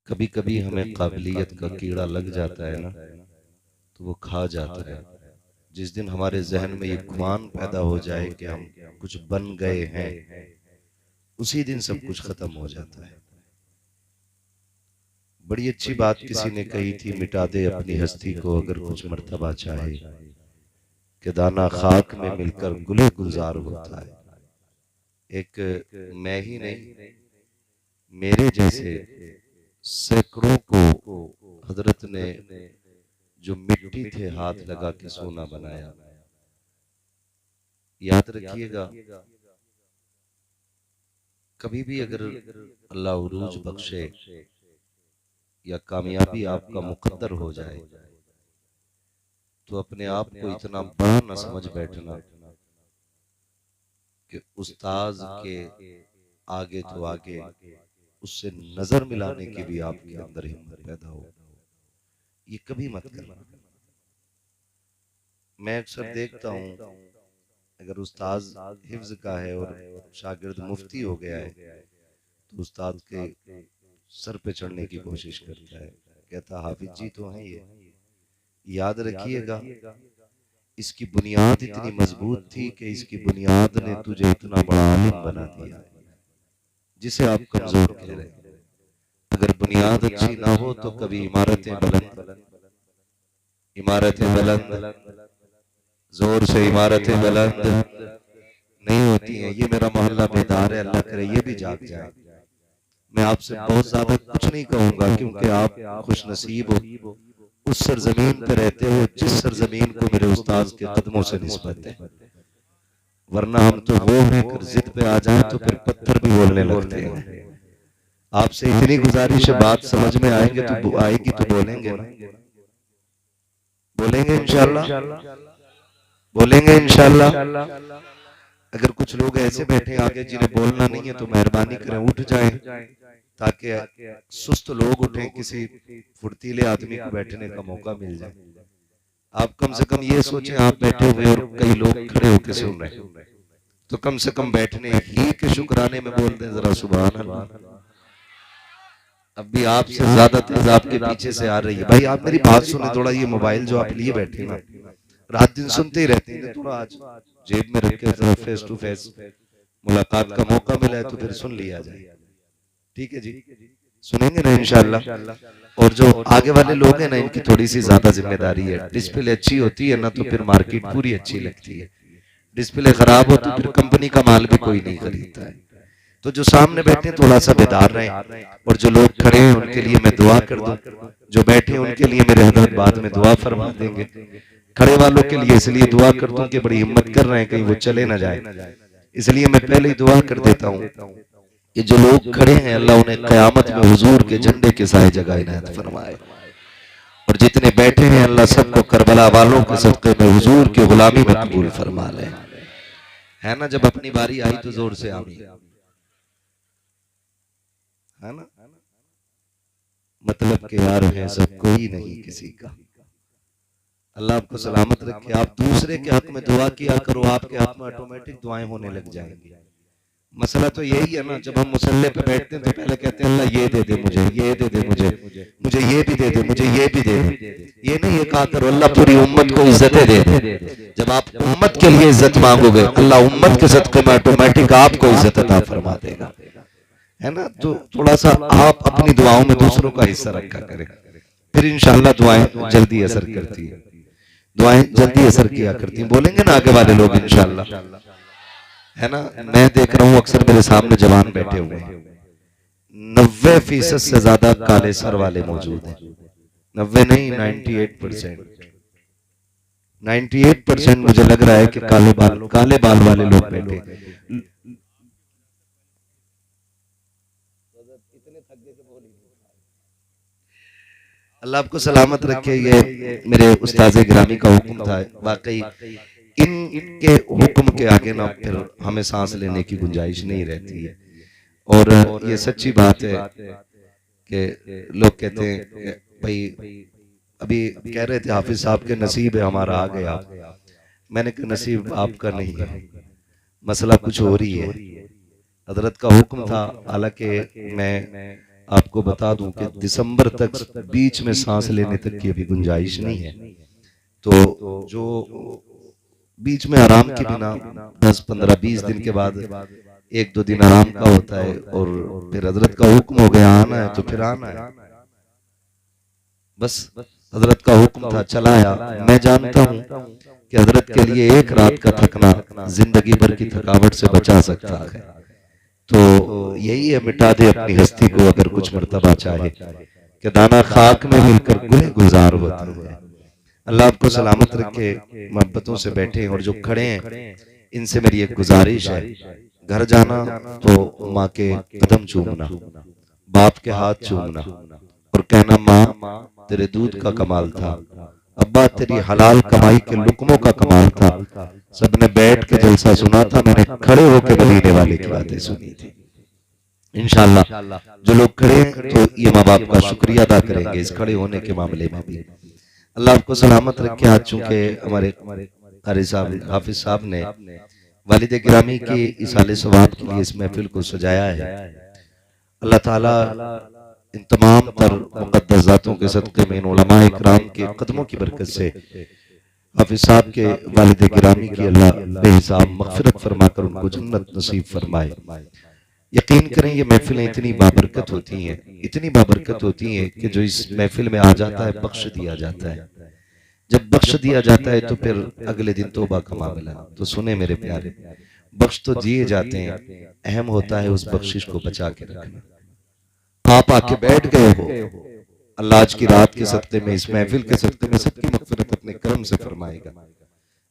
कभी कभी हमें काबिलियत का कीड़ा लग जाता है ना, तो वो खा जाता है। जिस दिन हमारे जहन में ये गुमान पैदा हो जाए कि हम कुछ बन गए हैं, उसी दिन सब कुछ खत्म हो जाता है। बड़ी अच्छी बात किसी ने कही थी, मिटा दे अपनी हस्ती को अगर कुछ मर्तबा चाहे, कि दाना खाक में मिलकर गुले गुलजार होता है। एक मैं ही नहीं, मेरे जैसे सैकड़ों को हजरत ने जो मिट्टी थे हाथ लगा के सोना बनाया। याद रखिएगा, कभी भी अगर अल्लाह उरूज बख्शे या कामयाबी आपका मुकद्दर हो जाए, तो अपने आप को इतना बड़ा न समझ बैठना कि उस्ताज के आगे तो आगे उससे नजर मिलाने की भी आपके अंदर हिम्मत पैदा हो। ये कभी मत करना। मैं अक्सर देखता हूँ, अगर उस्ताज हिफ्ज का है और शागिर्द मुफ्ती हो गया है, तो उस्ताद के सर पे चढ़ने की कोशिश करता है, कहता हाफिज जी तो हैं ये। याद रखिएगा, इसकी बुनियाद इतनी मजबूत थी कि इसकी बुनियाद ने तुझे इतना बड़ा आलिम बना दिया जिसे आप कमजोर कह रहे हैं। अगर बुनियाद अच्छी ना हो तो कभी इमारतें बुलंद, जोर से इमारतें बुलंद नहीं होती हैं। ये मेरा मोहल्ला बेदार है, अल्लाह करे ये भी जाग जाए। मैं आपसे बहुत ज्यादा कुछ नहीं कहूंगा, क्योंकि आप खुश नसीब हो, उस सरजमीन पे रहते हो जिस सरजमीन को मेरे उस्ताद के कदमों से निस्बत है। वरना हम तो वो हैं, अगर जिद पे आ जाए तो फिर पत्थर भी बोलने लगते हैं। आपसे इतनी गुजारिश है, बात समझ में आएगी तो बोलेंगे ना, बोलेंगे इंशाल्लाह, बोलेंगे इंशाल्लाह। अगर कुछ लोग ऐसे बैठे आगे जिन्हें बोलना नहीं है, तो मेहरबानी करें उठ जाएं, ताकि सुस्त लोग उठें, किसी फुर्तीले आदमी को बैठने का मौका मिल जाए। आप कम से कम ये सोचें, आप बैठे हुए और कई लोग खड़े होकर सुन रहे हैं, तो कम से कम बैठने ही के शुक्राने में बोल दें जरा सुभान अल्लाह। अब भी आपसे ज्यादा तेज आपके पीछे से आ रही है। भाई आप मेरी बात सुने थोड़ा, ये मोबाइल जो आप लिए बैठे ना, रात दिन सुनते ही रहते हैं, थोड़ा आज जेब में रख के जरा फेस टू फेस मुलाकात का मौका मिला है तो फिर सुन लिया जाए। ठीक है जी, सुनेंगे ना इंशाल्लाह। और जो आगे वाले लोग हैं ना, इनकी थोड़ी सी ज्यादा जिम्मेदारी है। डिस्प्ले अच्छी होती है ना तो फिर मार्केट पूरी अच्छी लगती है, डिस्प्ले खराब हो तो फिर कंपनी का माल भी कोई नहीं खरीदता है। तो जो सामने बैठे थोड़ा सा बेदार रहे, और जो लोग खड़े हैं उनके लिए मैं दुआ कर दूं, जो बैठे हैं उनके लिए मेरे हजरत बाद में दुआ फरमा देंगे। खड़े वालों के लिए इसलिए दुआ कर दूं कि बड़ी हिम्मत कर रहे हैं, कहीं वो चले ना जाए, इसलिए मैं पहले ही दुआ कर देता हूँ कि जो लोग खड़े हैं अल्लाह उन्हें कयामत में हुजूर के झंडे के साए जगह इनायत फरमाए, और जितने बैठे हैं अल्लाह सबको करबला वालों के सदक़े में हुजूर की गुलामी में कबूल फरमा ले। है ना, जब अपनी बारी आई तो जोर से आमीन, है ना। मतलब के यार है सब कोई नहीं किसी का। अल्लाह आपको सलामत रखे। आप दूसरे के हक में दुआ किया करो, आपके हक में ऑटोमेटिक दुआएं होने लग जाएंगी। मसला तो यही है ना, जब हम मुसल्ले पे बैठते हैं तो पहले कहते हैं अल्लाह ये दे दे मुझे, ये दे दे मुझे, मुझे ये भी दे दे, मुझे ये भी दे दे। ये नहीं ये कहा करो अल्लाह पूरी उम्मत को इज्जतें दे दे। जब आप उम्मत के लिए इज्जत मांगोगे, अल्लाह उम्मत के सदक़े में ऑटोमेटिक आपको इज्जत अता फरमा देगा। है ना, तो थोड़ा सा आप अपनी दुआओं में दूसरों का हिस्सा रखा करें, फिर इंशाल्लाह दुआएं जल्दी असर करती है, दुआएं जल्दी असर किया करती हैं। बोलेंगे ना आगे वाले लोग इंशाल्लाह, है ना। मैं देख रहा हूं अक्सर मेरे सामने जवान बैठे हुए हैं, 90% से ज्यादा काले सर वाले मौजूद हैं। 90 नहीं, 98%, 98% मुझे लग रहा है कि काले बाल वाले लोग बैठे। अल्लाह आपको सलामत रखे। ये मेरे उस्ताद गिरामी का हुक्म था, वाकई इनके हुक्म के आगे ना फिर हमें सांस लेने की गुंजाइश नहीं रहती है। और ये सच्ची बात है कि लोग कहते हैं भाई, अभी कह रहे थे हाफिज साहब के नसीब है हमारा आ गया। मैंने कहा नसीब आपका नहीं है, मसला कुछ हो रही है। हजरत का हुक्म था, हालांकि मैं आपको बता दूं कि दिसंबर तक बीच में सांस लेने तक की अभी गुंजाइश नहीं है। तो जो बीच में आराम के बिना 10-15-20 दिन के बाद 1-2 दिन आराम का होता है और फिर हजरत का हुक्म हो गया आना है तो फिर आना है। बस हजरत का हुक्म था, चलाया। मैं जानता हूं कि हजरत के लिए एक रात का थकना जिंदगी भर की थकावट से बचा सकता है। तो यही है, मिटा दे अपनी हस्ती को अगर कुछ मर्तबा चाहे, कि दाना खाक में मिलकर गुले गुजार होता है। अल्लाह आपको सलामत रखे, मोहब्बतों से बैठे और जो खड़े हैं इनसे मेरी एक गुजारिश है, घर जाना तो माँ के कदम चूमना, बाप के हाथ चूमना और कहना माँ तेरे दूध का कमाल था, अब्बा तेरी हलाल कमाई के लुकमों का कमाल था। सबने बैठ के जलसा सुना था, मैंने खड़े होकर मदीने वाले की बातें सुनी थी। इंशाअल्लाह जो लोग खड़े हैं तो ये माँ बाप का शुक्रिया अदा करेंगे इस खड़े होने के मामले में भी। अल्लाह आपको सलामत रखे। आज चूंकि हमारे कारी साहब हाफिज साहब ने वालिद गिरामी की इसाले सवाब के लिए इस महफिल को सजाया है, अल्लाह ताला इन तमाम तर मुक़द्दस ज़ातों के सदक़े में इन उलमाए इकराम के कदमों की बरकत से हाफिज साहब के वालिद गिरामी की अल्लाह बेहिसाब मग़फ़िरत फरमाकर उनको जन्नत नसीब फरमाए। यकीन करें ये महफिलें इतनी बाबरकत होती हैं, इतनी बाबरकत होती हैं कि जो इस महफिल में आ जाता है बख्श दिया जाता है। जब बख्श दिया जाता है तो फिर अगले दिन तौबा का मामला। तो सुने मेरे प्यारे, बख्श तो दिए जाते हैं, अहम होता है उस बख्शिश को बचा के रखना। आप आके बैठ गए हो, अल्लाह आज की रात के सदक़े में इस महफिल के सदक़े में सबकी मग़फ़िरत अपने करम से फरमाएगा।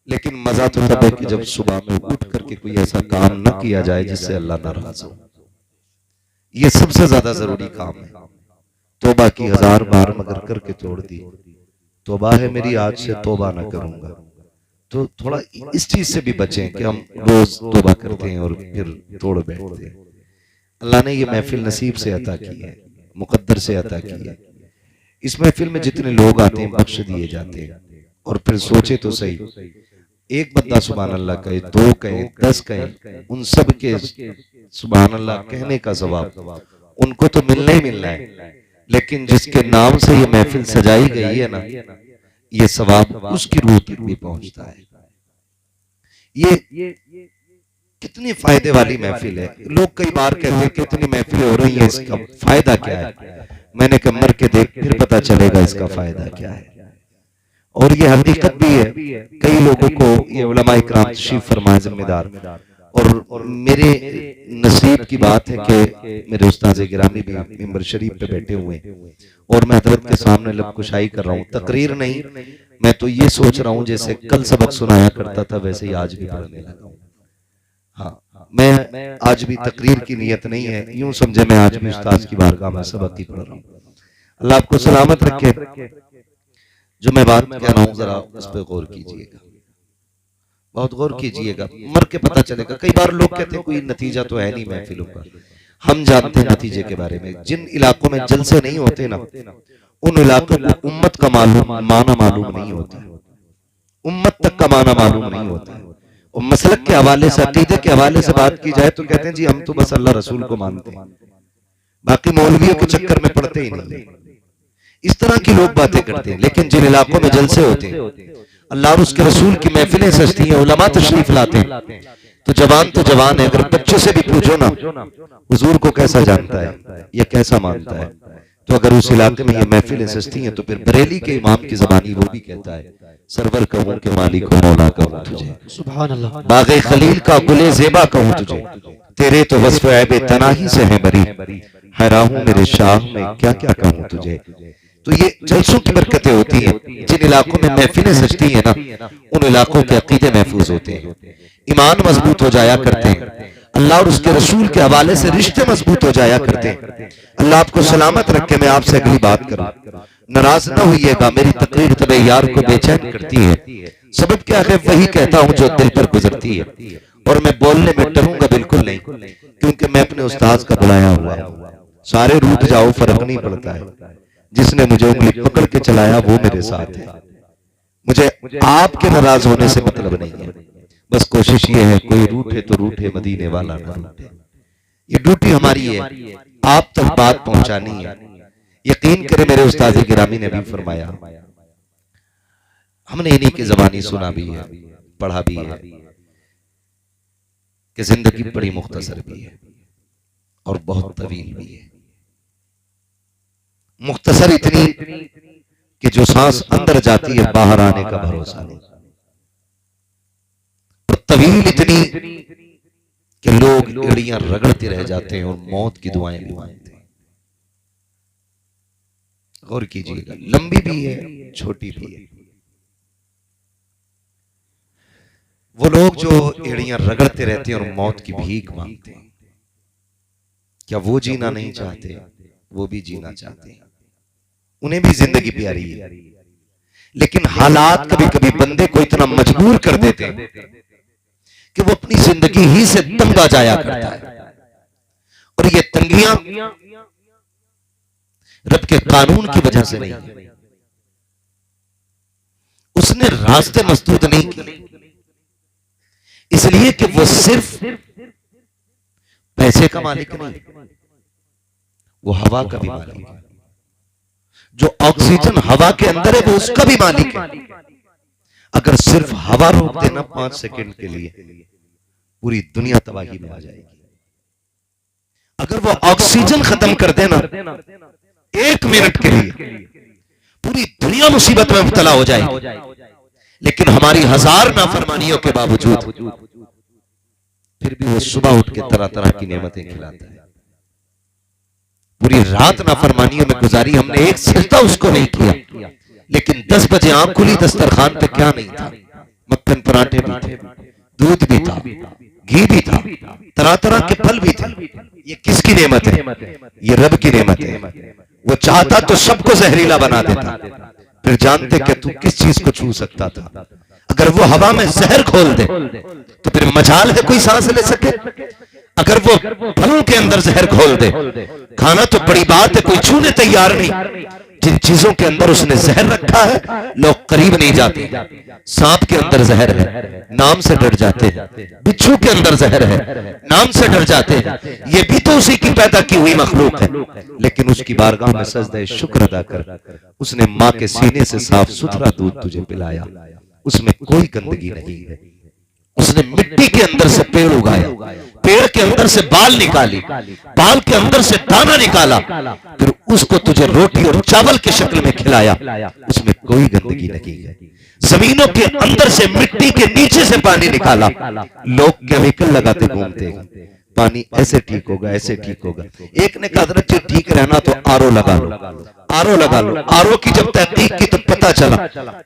लेकिन मजा तो तब है कि जब सुबह में उठ करके कोई ऐसा काम न किया जाए जिससे अल्लाह नाराज हो। ये सबसे ज्यादा जरूरी काम है। तौबा की 1000 बार मगर करके तोड़ दी, तौबा है मेरी आज से तौबा ना करूंगा। तो थोड़ा इस चीज से भी बचें कि हम रोज तौबा करते हैं और फिर तोड़ बैठते हैं। अल्लाह ने ये महफिल नसीब से अता की है, मुकद्दर से अता की है। इस महफिल में जितने लोग आते हैं बख्श दिए जाते हैं। और फिर सोचे तो सही, एक बंदा सुभान अल्लाह कहे, 2 कहे, 10 कहे, उन सब के सुभान अल्लाह कहने का सवाब उनको तो मिलना ही मिलना है। लेकिन जिसके नाम से ये महफिल सजाई गई है ना, ये सवाब उसकी रूह तक भी पहुंचता है। ये कितनी फायदे वाली महफिल है। लोग कई बार कहते हैं कितनी महफिलें हो रही हैं, इसका फायदा क्या है? मैंने कहा मर के देख फिर पता चलेगा इसका फायदा क्या है। और ये हकीकत भी है, कई लोगों को ये उलमा इकराम तशरीफ फरमाए जिम्मेदार। और मेरे नसीब की बात है कि मेरे उस्ताद गिरामी भी मिंबर शरीफ पे बैठे हुए और मैं हजरत के सामने लब कुशाई कर रहा हूँ। तकरीर नहीं, मैं तो ये सोच रहा हूँ जैसे कल सबक सुनाया करता था वैसे ही आज भी पढ़ने लगा हूँ। हाँ, मैं आज भी तकरीर की नियत नहीं है, यूं समझे मैं आज भी उस्ताद की बारगाह में सबक ही पढ़ रहा हूँ। अल्लाह आपको सलामत रखे। जो मैं बात कह रहा हूँ जरा उस पर गौर कीजिएगा, बहुत गौर कीजिएगा, मर के पता चलेगा। कई बार लोग कहते हैं कोई नतीजा तो है नहीं महफिलों का। हम जानते हैं नतीजे के बारे में। जिन इलाकों में जलसे नहीं होते ना, उन इलाकों को उम्मत का माना मालूम नहीं होता, उम्मत तक का माना मालूम नहीं होता। और मसलक के हवाले से, अकीदे के हवाले से बात की जाए तो कहते हैं जी हम तो बस अल्लाह रसूल को मानते हैं, बाकी मौलवियों के चक्कर में पड़ते ही नहीं। इस तरह की लोग बातें करते हैं। लेकिन जिन इलाकों में जलसे होते हैं, अल्लाह और उसके रसूल की महफिलें सजती हैं, उलमा तशरीफ लाते हैं, तो जवान है। अगर बच्चे से भी पूछो ना हुजूर को कैसा जानता है या कैसा मानता है, तो अगर उस इलाके में ये महफिलें सजती हैं तो फिर बरेली के इमाम की जबानी वो भी कहता है सरवर कहूं के मालिक को मौला कहूं तुझे, सुभान अल्लाह, बागे खलील का गुले ज़ेबा कहूं तुझे, तेरे तो वस्फ़ ऐबे तनाही से है बरी, हैरान हूं मेरे शाह में क्या क्या कहूं तुझे। तो ये जलसों की बरकतें होती हैं। जिन इलाकों में महफिलें सजती हैं ना, उन इलाकों के अकीदे महफूज होते हैं, ईमान मजबूत हो जाया करते हैं, अल्लाह और उसके रसूल के हवाले से रिश्ते मजबूत हो जाया करते हैं। अल्लाह आपको सलामत रखे। मैं आपसे अगली बात करूं, नाराज न होइएगा, मेरी तकरीर तबे यार को बेचैन करती है। सबब क्या है, वही कहता हूं जो दिल पर गुजरती है। और मैं बोलने में डरूंगा बिल्कुल नहीं, क्योंकि मैं अपने उस्ताद का बुलाया हुआ हूं। सारे रूठ जाओ फर्क नहीं पड़ता है, जिसने मुझे उंगली पकड़ के चलाया वो मेरे साथ है। मुझे आपके नाराज होने से मतलब नहीं है, बस कोशिश ये है कोई रूठे तो रूठे, मदीने वाला ना रूठे। ये ड्यूटी हमारी है। आप तक बात पहुंचानी है। यकीन करें मेरे उस्ताद गिरामी ने भी फरमाया, हमने इन्हीं की ज़बानी सुना भी है, पढ़ा भी है कि जिंदगी बड़ी मुख्तसर भी है और बहुत तवील भी है। मुख्तसर इतनी कि जो सांस अंदर जाती है बाहर आने का भरोसा नहीं, और तवील इतनी कि लोग एड़ियां रगड़ते रह जाते हैं और मौत की दुआएं भी मांगते हैं। गौर कीजिएगा, लंबी भी है, छोटी भी है। वो लोग जो एड़ियां रगड़ते रहते हैं और मौत की भीख मांगते हैं, क्या वो जीना नहीं चाहते? वो भी जीना चाहते हैं, उन्हें भी जिंदगी प्यारी है, लेकिन हालात कभी कभी बंदे को इतना मजबूर कर देते हैं कि वो अपनी जिंदगी ही से तंग आ जाया करता है। और ये तंगियां रब के कानून की वजह से नहीं, उसने रास्ते मसदूद नहीं किए, इसलिए कि वो सिर्फ पैसे का मालिक नहीं, वो हवा का भी मालिक है। जो ऑक्सीजन हवा के अंदर है वो उसका भी मालिक है। अगर सिर्फ हवा रोक देना 5 सेकंड के लिए, पूरी दुनिया तबाही में आ जाएगी। अगर वो ऑक्सीजन खत्म कर देना 1 मिनट के लिए, पूरी दुनिया मुसीबत में मुब्तला हो जाएगी। लेकिन हमारी 1000 नाफरमानियों के बावजूद फिर भी वो सुबह उठ के तरह तरह की नेमतें खिलाता है। पूरी रात नाफरमानियों में गुजारी हमने, एक सिजदा उसको नहीं किया, लेकिन 10 बजे आंख खुली, दस्तरखान पे क्या नहीं था? मक्खन पराठे भी थे, दूध भी था, घी भी था, तरह तरह के फल भी थे। ये किसकी नेमत है? ये रब की नेमत है। वो चाहता तो सबको जहरीला बना देता, फिर जानते कि तू किस चीज को छू सकता था। अगर वो हवा में जहर खोल दे तो फिर मजाल है कोई सांस ले सके? अगर वो फलों के अंदर जहर खोल दे, खाना तो बड़ी बात है, कोई छूने तैयार नहीं। जिन चीजों के अंदर उसने जहर रखा है लोग करीब नहीं जाते। सांप के अंदर जहर है, नाम से डर जाते हैं। बिच्छू के अंदर जहर है, नाम से डर जाते हैं। ये भी तो उसी की पैदा की हुई मखलूक है, लेकिन उसकी बारगाह में सजदे शुक्र अदा कर। उसने मां के सीने से साफ सुथरा दूध तुझे पिलाया, उसमें कोई गंदगी नहीं है। उसने मिट्टी के अंदर से पेड़ उगाया, पेड़ के अंदर से बाल निकाली, बाल के अंदर से दाना निकाला, फिर उसको तुझे रोटी और चावल की शक्ल में खिलाया, उसमें कोई गंदगी नहीं है। जमीनों के अंदर से, मिट्टी के नीचे से पानी निकाला। लोग केमिकल लगाते घूमते हैं, पानी ऐसे ठीक होगा, ऐसे ठीक होगा। एक ने कहा हजरत जी ठीक रहना तो आरओ लगा लो, आरओ लगा लो। आरओ की जब तहकीक की तो पता चला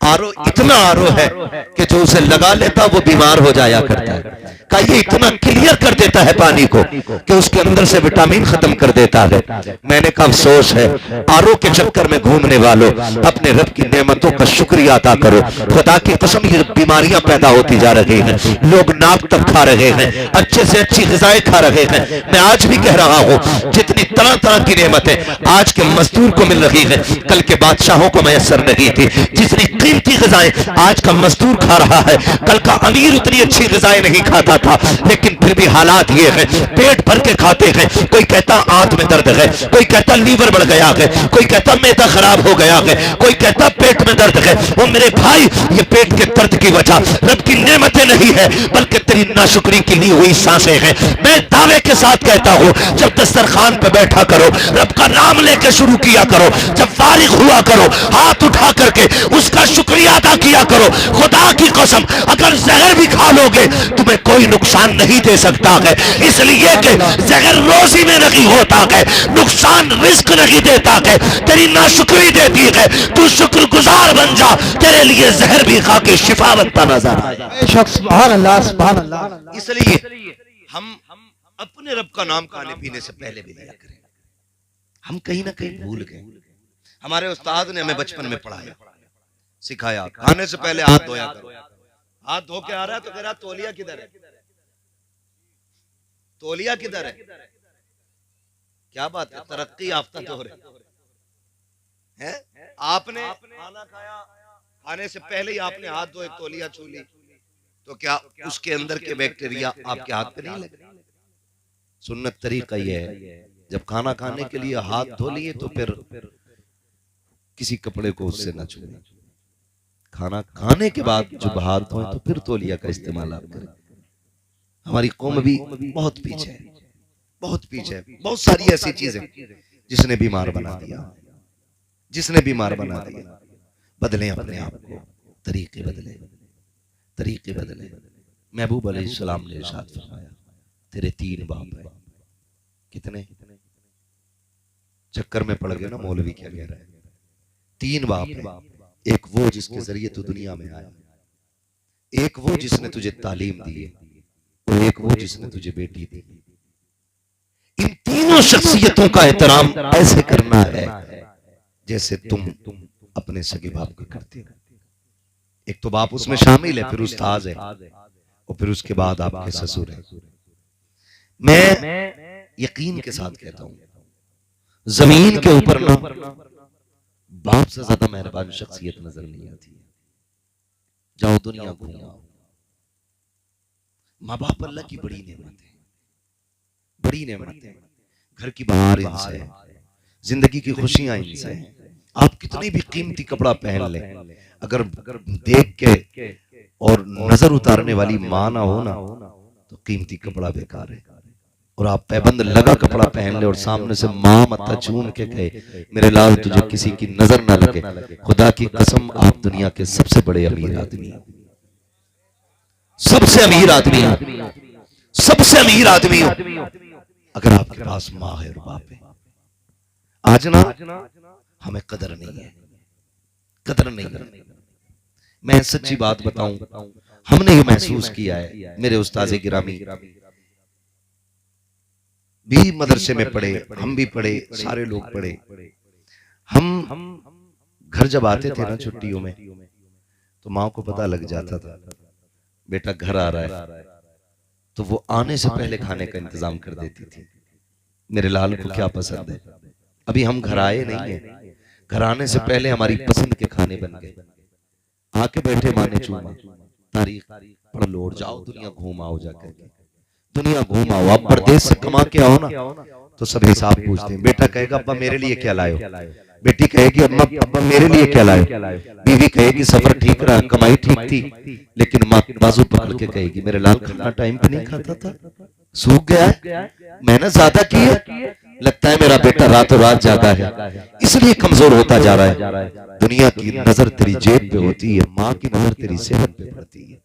आरओ इतना आरओ है कि जो उसे लगा लेता वो बीमार हो जाया करता है। का ये इतना क्लियर कर देता है पानी को कि उसके अंदर से विटामिन खत्म कर देता है। मैंने कहा अफसोस है आरओ के चक्कर में घूमने वालों, अपने रब की नेमतों का शुक्रिया अदा करो। खुदा की कसम ये बीमारियां पैदा होती जा रही हैं, लोग नाक तक खा रहे हैं, अच्छे से अच्छी ग़िज़ाएं खा रहे हैं। मैं आज भी कह रहा हूं, जितनी तरह तरह की नेमतें आज के मजदूर को मिल रही है, कल के बादशाहों को मैसर नहीं थी। जितनी कीमती ग़िज़ाएं आज का मजदूर खा रहा है, कल का अमीर उतनी अच्छी ग़िज़ाएं नहीं खाता था। लेकिन फिर भी हालात ये है, पेट भर के खाते हैं। कोई कहता आंत में दर्द है, कोई कहता लीवर बढ़ गया है, कोई कहता मैदा खराब हो गया है, कोई कहता पेट में दर्द है। वो मेरे भाई, ये पेट के दर्द की वजह रब की नेमतें नहीं है, बल्कि तेरी नाशुक्री की ली हुई सांसें हैं। मैं दावे के साथ कहता हूं, जब दस्तरखान पे बैठा करो, रब का नाम लेके शुरू किया करो। जब फारिग हुआ करो, हाथ उठा करके उसका शुक्रिया अदा किया करो। खुदा की कसम, अगर जहर भी खा लोगे तुम्हें कोई नुकसान नहीं दे सकता है, इसलिए कि जहर रोजी में नहीं होता है, नुकसान रिस्क नहीं देता है, तेरी नाशुक्री देती है। तू शुक्रगुजार बन जा, तेरे लिए जहर भी खा के शिफा बनता नजर आए। सुभान अल्लाह, सुभान अल्लाह। इसलिए हम अपने रब का नाम खाने पीने से पहले भी लिया करें। हम कहीं ना कहीं भूल गए। हमारे उस्ताद ने हमें बचपन में पढ़ाया, सिखाया, खाने से पहले हाथ धोया करो। हाथ धो के आ रहा है तो कह रहा तौलिया किधर है, तौलिया किधर है? क्या बात है, तरक्की याफ्ता दौर है। आपने खाना खाया, खाने से पहले ही आपने हाथ धोए, तौलिया छू ली, तो क्या उसके अंदर के बैक्टीरिया आपके हाथ पे नहीं लगे? सुन्नत तरीका यह है जब खाना खाने के लिए हाथ धो लिए तो फिर किसी कपड़े को उससे न छुए। खाना खाने के बाद जब हाथ धोए तो फिर तौलिया का इस्तेमाल आप करें। हमारी कौम भी बहुत पीछे है, बहुत पीछे है। बहुत सारी ऐसी चीजें जिसने बीमार बना दिया, जिसने बीमार बना दिया। बदलें अपने आप को, तरीके बदले, तरीके बदले। महबूब अलैहिस्सलाम ने इरशाद फरमाया, तेरे 3 बाप हैं। कितने? चक्कर में पड़ गए ना मौलवी क्या कह रहा है। 3 बाप हैं। एक वो जिसके जरिए तू दुनिया में आया, एक वो जिसने तुझे तालीम दी है, और एक वो जिसने तुझे बेटी दी। इन तीनों शख्सियतों का एहतराम ऐसे करना है जैसे तुम अपने सगे बाप को करते हो। एक तो बाप उसमें शामिल है, फिर उस्ताद है, और फिर उसके बाद आपके ससुर है। मैं यकीन के साथ कहता हूं, जमीन के ऊपर ना बाप से ज्यादा मेहरबान शख्सियत नजर नहीं आती है। जाओ दुनिया घूमो, माँ बाप अल्लाह की बड़ी नेमत है, बड़ी नेमत है। घर की बहार इनसे है, जिंदगी की खुशियां इनसे हैं। आप कितनी भी कीमती कपड़ा पहन लें, अगर देख के और नजर उतारने वाली माँ ना हो ना तो कीमती कपड़ा बेकार है। और आप पैबंद लगा कपड़ा पहन ले और सामने से माँ मत्था चूम के कहे मेरे लाल तुझे किसी की नजर ना लगे, खुदा की कसम आप दुनिया के सबसे बड़े अमीर आदमी हो, सबसे अमीर आदमी हो, सबसे अमीर आदमी हो अगर आपके पास माँ है और बाप है। आज ना हमें कदर नहीं है, कदर नहीं है। मैं सच्ची बात बताऊं, हमने ये महसूस किया है। मेरे उस्ताज़े गिरामी भी मदरसे में पढ़े, हम भी पढ़े, सारे लोग पढ़े। हम घर जब आते थे ना छुट्टियों में तो माँ को पता लग जाता था बेटा घर आ रहा है, तो वो आने से पहले खाने का इंतजाम कर देती थी। मेरे लाल को क्या पसंद है, अभी हम घर आए नहीं है, घर आने से पहले हमारी पसंद के खाने बन गए। आके बैठे, माँ ने चूमा, तारीख पढ़ लो और जाओ दुनिया घूम आओ, जाकर दुनिया घूम आओ। आप परदेश से कमा के आओ ना तो सब हिसाब पूछते हैं। बेटा कहेगा अब्बा मेरे लिए क्या लाए हो, बेटी कहेगी अब्बा मेरे लिए क्या लाए हो, बीवी कहेगी सफर ठीक रहा, कमाई ठीक थी, लेकिन माँ बाजू पकड़ के कहेगी मेरे लाल खाना टाइम पे नहीं खाता था, सूख गया है, मेहनत ज्यादा की है, लगता है मेरा बेटा रातों रात जागा है इसलिए कमजोर होता जा रहा है। दुनिया की नजर तेरी जेब पे होती है, माँ की नजर तेरी सेहत पे पड़ती है।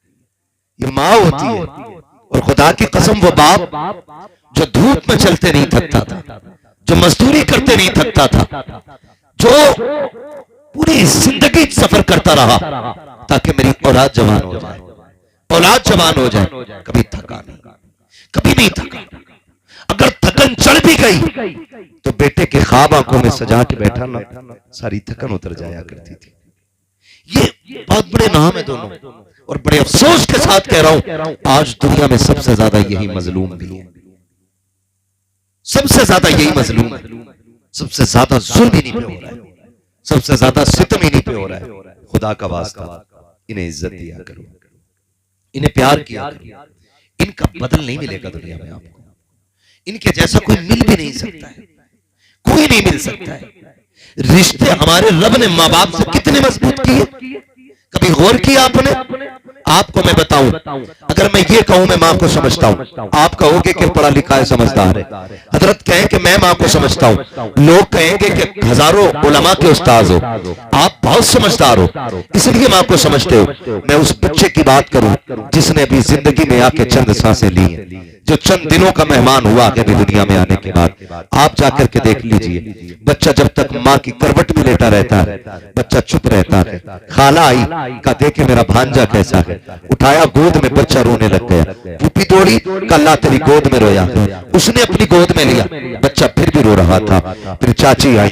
ये माँ होती है। और खुदा की कसम वो बाप जो धूप में चलते नहीं थकता था, जो मजदूरी करते नहीं थकता था, जो पूरी जिंदगी सफर करता रहा ताकि मेरी औलाद जवान हो जाए, औलाद जवान हो जाए, कभी थका नहीं, कभी नहीं थका। अगर थकन चढ़ भी गई तो बेटे के ख्वाब आंखों में सजा के बैठा ना, सारी थकन उतर जाया करती थी। ये बहुत बड़े नाम है दोनों, और बड़े अफसोस के साथ कह रहा हूं आज दुनिया में सबसे ज्यादा यही मजलूम भी है, सबसे ज्यादा यही मजलूम है, सबसे ज्यादा जुल्म इन्हीं पे हो रहा है, सबसे ज्यादा सितम इन्हीं पे हो रहा है। खुदा का वास्ता इन्हें इज्जत दिया करो, इन्हें प्यार किया करो, इनका बदल नहीं मिलेगा दुनिया में आपको, इनके जैसा कोई मिल भी नहीं सकता है, कोई नहीं मिल सकता है। रिश्ते हमारे रब ने माँ बाप से कितने मजबूत किए, कभी गौर किया आपने? आपको मैं बताऊं, अगर मैं ये कहूं मैं माँ को समझता हूं, आप कहोगे कि पढ़ा लिखा है समझदार है। हजरत कहें कि मैं माँ को समझता हूं, लोग कहेंगे कि हजारों उलमा के उस्ताद हो, आप बहुत समझदार हो इसलिए माँ को समझते हो। मैं उस बच्चे की बात करूं जिसने अभी जिंदगी में आके चंद सांसें ली हैं, जो चंद दिनों का मेहमान हुआ अभी दुनिया में आने के बाद। आप जाकर के देख लीजिए, बच्चा जब तक माँ की करवट में लेटा रहता है बच्चा चुप रहता है। खाला आई का देखे मेरा भांजा कैसा है, उठाया गोद में बच्चा रोने लग गया, फूफी दौड़ी कल्ला तेरी गोद में रोया, उसने अपनी गोद में लिया, बच्चा फिर भी रो रहा था। फिर चाची आई,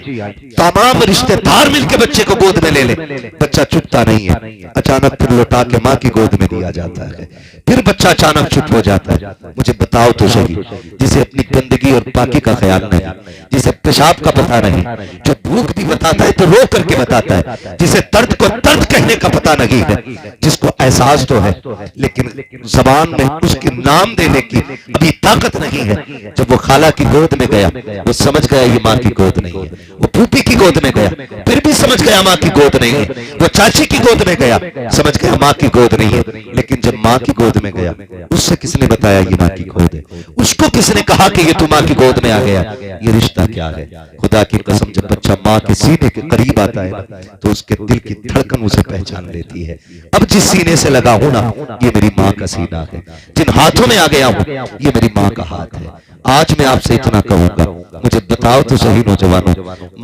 तमाम रिश्तेदार मिलकर बच्चे को गोद में ले ले, बच्चा चुपता नहीं है। अचानक फिर लौटा के माँ की गोद में दिया जाता है, फिर बच्चा अचानक चुप हो जाता है। मुझे बताओ तो सही, जिसे अपनी गंदगी और पाकी का ख्याल नहीं, जिसे पेशाब का पता नहीं, जो भूख भी बताता है तो रो करके बताता है, जिसे दर्द को दर्द कहने का पता नहीं है, जिसको एहसास तो है लेकिन जबान में उसके नाम देने की अभी ताकत नहीं है। जब वो खाला की गोद में गया वो समझ गया ये माँ की गोद नहीं है। वो फूफी की गोद में गया फिर भी समझ गया माँ की गोद नहीं है। वो चाची की गोद में गया समझ गया माँ की गोद नहीं है। लेकिन जब माँ की गोद में गया उससे किसने बताया ये माँ की गोद है? उसको किसने कहा कि ये तू माँ की गोद में आ गया? ये रिश्ता क्या है? खुदा की कसम, जब बच्चा माँ के सीने के करीब आता है ना तो उसके दिल की धड़कन उसे पहचान लेती है। अब जिस सीने से लगा हूं ना ये मेरी माँ का सीना है, जिन हाथों में आ गया हूं ये मेरी माँ का हाथ है। आज मैं आपसे इतना कहूंगा, मुझे बताओ तो सही नौजवानों,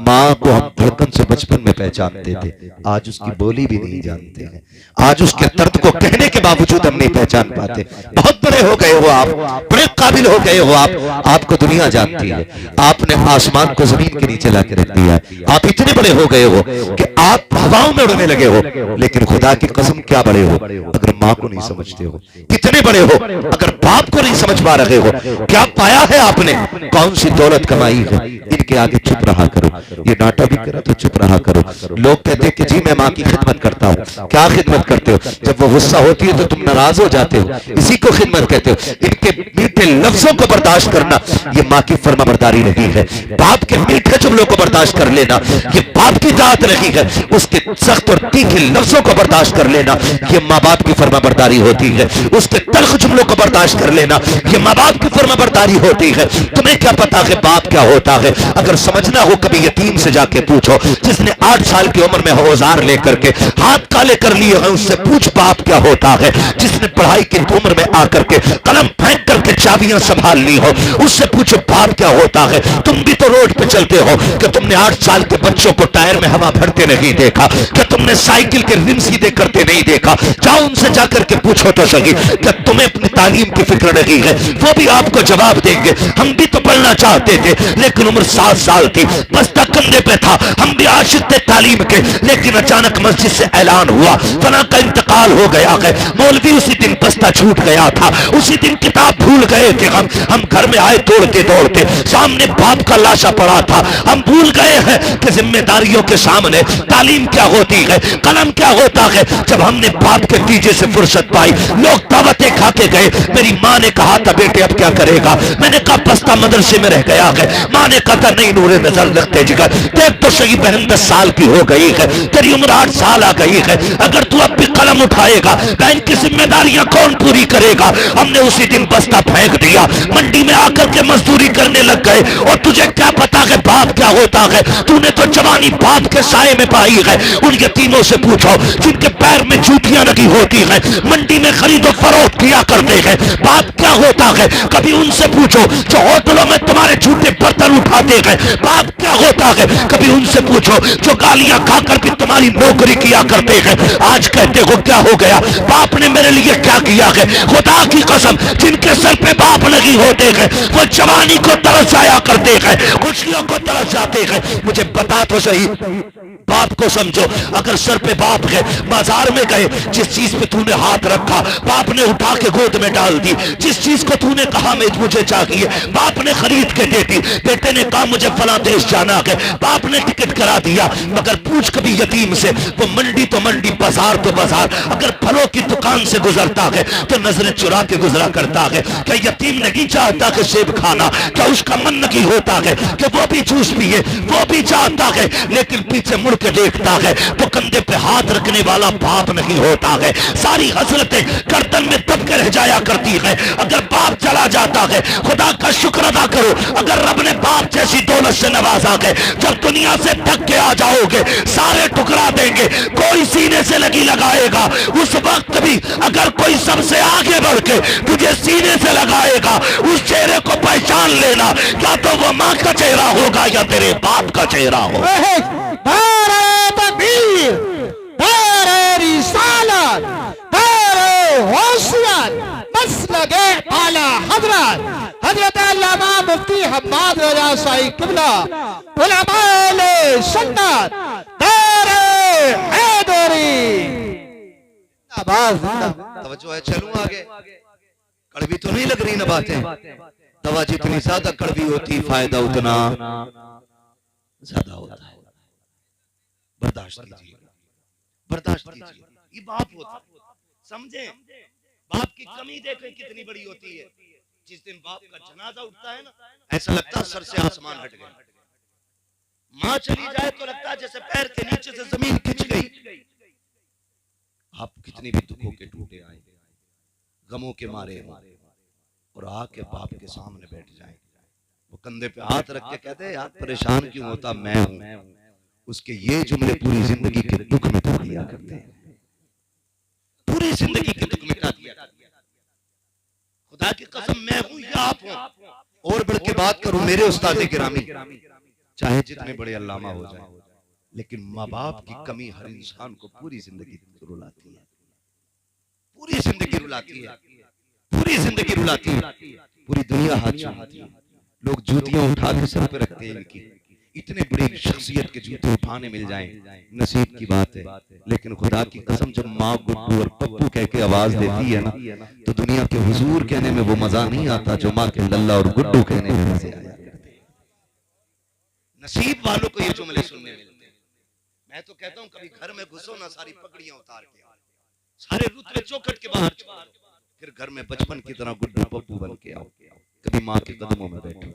माँ को हम धड़कन से बचपन में पहचानते थे, आज उसकी बोली भी नहीं जानते हैं। आज उसके दर्द को कहने के बावजूद हम नहीं पहचान पाते। बहुत बड़े हो गए हो आप, बड़े काबिल हो गए हो आप, आपको दुनिया जानती है। आपने आसमान को जमीन के नीचे लाके रख दिया है। आप इतने बड़े हो गए हो कि आप हवाओं में उड़ने लगे हो। लेकिन खुदा की कसम क्या बड़े हो अगर माँ को नहीं समझते हो? कितने बड़े हो अगर बाप को नहीं समझ पा रहे हो? क्या पाया है आपने? कौन सी दौलत कमाई है? इनके आगे चुप रहा करो। ये नाटक भी करो तो चुप रहा करो। लोग कहते हैं कि जी मैं माँ की खिदमत करता हूँ। क्या खिदमत करते हो? जब वो गुस्सा होती है तो तुम नाराज हो जाते हो, इसी को खिदमत कहते हो। इनके मीठे लफ्जों को बर्दाश्त करना ये माँ की फर्माबरदारी नहीं है। बाप के मीठे जुमलों को बर्दाश्त कर लेना ये बाप की दात नहीं है। उसके सख्त और तीखे लफ्जों को बर्दाश्त कर लेना ये माँ बाप की फर्माबरदारी होती है। उसके तल्ख जुमलों को बर्दाश्त कर लेना ये माँ बाप की फर्माबरदारी होती है। तुम्हें क्या पता है बाप क्या होता है? अगर समझना हो कभी यतीम से जाके पूछो, जिसने 8 साल की उम्र में औजार लेकर के हाथ काले कर लिए हैं, उससे पूछ बाप क्या होता है। जिसने पढ़ाई की उम्र में आकर के कलम फेंक करके चाबियां संभाल ली हो, उससे पूछो बाप क्या होता है। तुम भी तो रोड पे चलते हो कि तुमने 8 साल के बच्चों को टायर में हवा भरते नहीं देखा? क्या तुमने साइकिल के रिम सीधे करते नहीं देखा? जाओ उनसे जाकर के पूछो तो सही, क्या तुम्हें अपनी तालीम की फिक्र नहीं है? वो भी आपको जवाब देंगे हम भी तो पढ़ना चाहते थे लेकिन उम्र 7 साल थी, बस्ता कंधे पे था, हम भी आशिक थे तालीम के, लेकिन अचानक मस्जिद से ऐलान हुआ फला का इंतकाल हो गया है। मौलवी उसी दिन बस्ता छूट गया था, उसी दिन किताब भूल गए थे। हम घर में आए दौड़ते दौड़ते, सामने बाप का लाशा पड़ा था। हम भूल गए हैं कि जिम्मेदारियों के सामने तालीम क्या होती है, कलम क्या होता है। जब हमने बाप के दीजे से फुर्सत पाई, लोग दावतें खा के गए। मेरी माँ ने कहा था बेटे अब क्या करेगा? मैंने कहा बस्ता मदरसे में रह गया है। माँ ने कहा था नहीं नूरे नजर रखते जिगर, देख तो सही बहन 10 साल की हो गई है, तेरी उम्र 8 साल आ गई है। अगर तू अब भी कलम उठाएगा बहन की जिम्मेदारियां कौन पूरी करेगा? हमने उसी दिन बस्ता फेंक दिया, मंडी में आकर के मजदूरी करने लग गए। और तुझे क्या पता है बाप क्या होता है? तूने तो जवानी बाप के साए में पाई है। उन यतीमों से पूछो जिनके पैर में जूतियां लगी होती है, मंडी में खरीदो फरोख्त किया करते हैं, बाप क्या होता है? कभी उनसे पूछो जो होटलों में तुम्हारे झूठे बर्तन उठाते हैं, बाप क्या होता है? कभी उनसे पूछो जो गालियां खाकर भी तुम्हारी नौकरी किया करते हैं। आज कहते हो क्या हो गया? बाप ने मेरे लिए क्या किया है? खुदा की कसम जिनके सर पे बाप नहीं होते हैं वो जवानी को तरस जाया करते हैं, खुशियों को तरस जाते हैं। मुझे बता तो सही, बाप को समझो। अगर सर पे बाप है, बाजार में गए, जिस चीज पे तूने हाथ रखा बाप ने उठा के गोद में डाल दी। जिस चीज को तूने कहा मैं मुझे चाहिए, बाप ने खरीद के दे दी। बेटे ने कहा मुझे फला देश जाना है, बाप ने टिकट करा दिया। मगर पूछ कभी यतीम से, वो मंडी तो मंडी, बाजार तो बाजार, अगर फलों की दुकान से गुजरता है तो नजरें चुरा के गुजरा करता है। क्या यतीम नहीं चाहता कि सेब खाना? क्या उसका मन नहीं होता है कि वो भी जूस पिए? वो भी चाहता है, लेकिन पीछे मुड़ के देखता है तो कंधे पे हाथ रखने वाला बाप नहीं होता है। सारी हसरतें गर्दन में दब के रह जाया करती है अगर बाप चला जाता है। खुदा का शुक्र अदा करो अगर रब ने बाप जैसी दौलत से नवाजा है। जब दुनिया से थक के आ जाओगे सारे ठुकरा देंगे, कोई सीने से लगी लगाएगा। उस वक्त भी अगर कोई सबसे आगे बढ़ के तुझे सीने से लगाएगा, उस चेहरे को पहचान लेना, या तो वो माँ का चेहरा होगा या तेरे बाप का चेहरा होगा। हजरत अल्लामा मुफ्ती हम्माद रजा साई किबला उलमाए सुन्नत दारे हैदरी। तवज्जो है, चलूं आगे। कड़वी तो नहीं लग रही ना बातें? दवा जितनी ज्यादा कड़वी होती फायदा उतना ज्यादा होता है। बर्दाश्त कीजिए, बर्दाश्त कीजिए। ये बाप होता है, समझे? बाप की कमी देखें कितनी बड़ी होती है। जिस दिन बाप का जनाजा उठता है ना, ऐसा लगता है सर से आसमान हट गया। माँ चली जाए तो लगता है जैसे पैर के नीचे से जमीन खिंच गई। आप कितनी भी दुखों के टूटे आए, गमों के मारे हो, और आके बाप के सामने बैठ जाए, वो कंधे पे हाथ रख के कहते हैं आप परेशान क्यों होता, मैं हूं। उसके ये जुमले पूरी जिंदगी के दुख मिटा दिया करते हैं, पूरी जिंदगी के दुख मिटा दिया। खुदा की कसम, मैं हूं या आप हो। और बढ़ के बात करूं मेरे उस्ताद गिरामी, चाहे जितने बड़े अल्लामा हो जाए, लेकिन माँ बाप की कमी हर इंसान को पूरी जिंदगी रुलाती है, पूरी जिंदगी रुलाती है, पूरी जिंदगी रुलाती है। पूरी दुनिया हाथ चूमती है, लोग जूतियां उठा के सर पे रखते हैं इनकी। इतने बड़ी शख्सियत के जूते उठाने मिल जाएं, नसीब की बात है। लेकिन खुदा की कसम, जब माँ गुड्डू और पप्पू कह के आवाज देती है ना, तो दुनिया के हुजूर कहने में वो मजा नहीं आता जो माँ के लल्ला और गुड्डू कहने में मजे आया करते हैं। नसीब वालों को ये जुमले सुनने मिलते हैं। मैं तो कहता हूँ कभी घर में घुसो ना, सारी पगड़ियां उतार के, सारे रुतबे चौखट के बाहर छोड़, फिर घर में बचपन की तरह गुड्डू पप्पू बन के आओ। कभी माँ के कदमों में बैठो,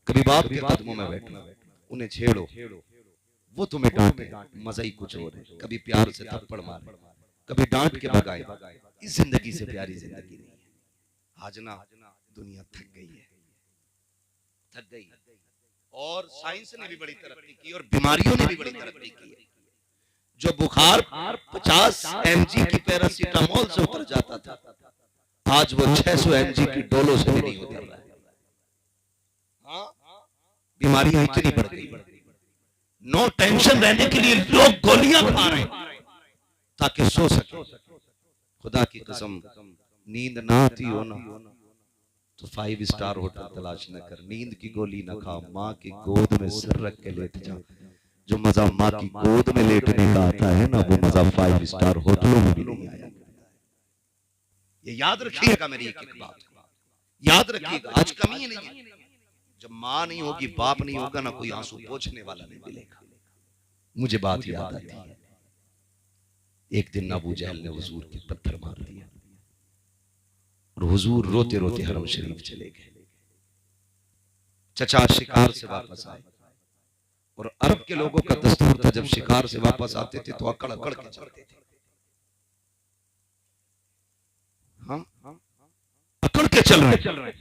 कभी बाप के कदमों में बैठो, उन्हें छेड़ो, वो तुम्हें डांटे, मजा ही कुछ और है। कभी प्यार से थप्पड़ मारे, कभी डांट के भगाए। इस जिंदगी से प्यारी जिंदगी नहीं है। आज ना दुनिया थक गई है, थक गई। और साइंस ने भी बड़ी तरक्की की और बीमारियों ने भी बड़ी तरक्की की है। जो बुखार 50 mg की पैरासीटामोल से उतर जाता था, आज वो 600 mg की डोलो से भी नहीं उतर रहा है। बीमारियां इतनी बढ़ गई, नो टेंशन रहने के लिए लोग गोलियां खा रहे हैं ताकि सो सके। खुदा की कसम, नींद ना आती हो ना तो 5 स्टार होटल तलाश न कर, नींद की गोली ना खा, माँ की गोद में सिर रख के लेट जा। जो मजा माँ की गोद में लेटने का आता है ना, वो मजा 5 स्टार होटलों में भी नहीं आया। ये याद रखिएगा, मेरी एक एक बात याद रखिएगा। आज कमी ही नहीं है, जब माँ नहीं होगी, बाप नहीं होगा ना, कोई आंसू पोंछने वाला नहीं मिलेगा। मुझे बात याद आती है, एक दिन अबू जहल ने हुजूर के पत्थर मार दिया और हुजूर रोते रोते हरम शरीफ चले गए। चचा शिकार से वापस आए और अरब के लोगों का दस्तूर था, जब शिकार से वापस आते थे तो अकड़ अकड़ के चलते थे। हाँ, अकड़ के चल रहे।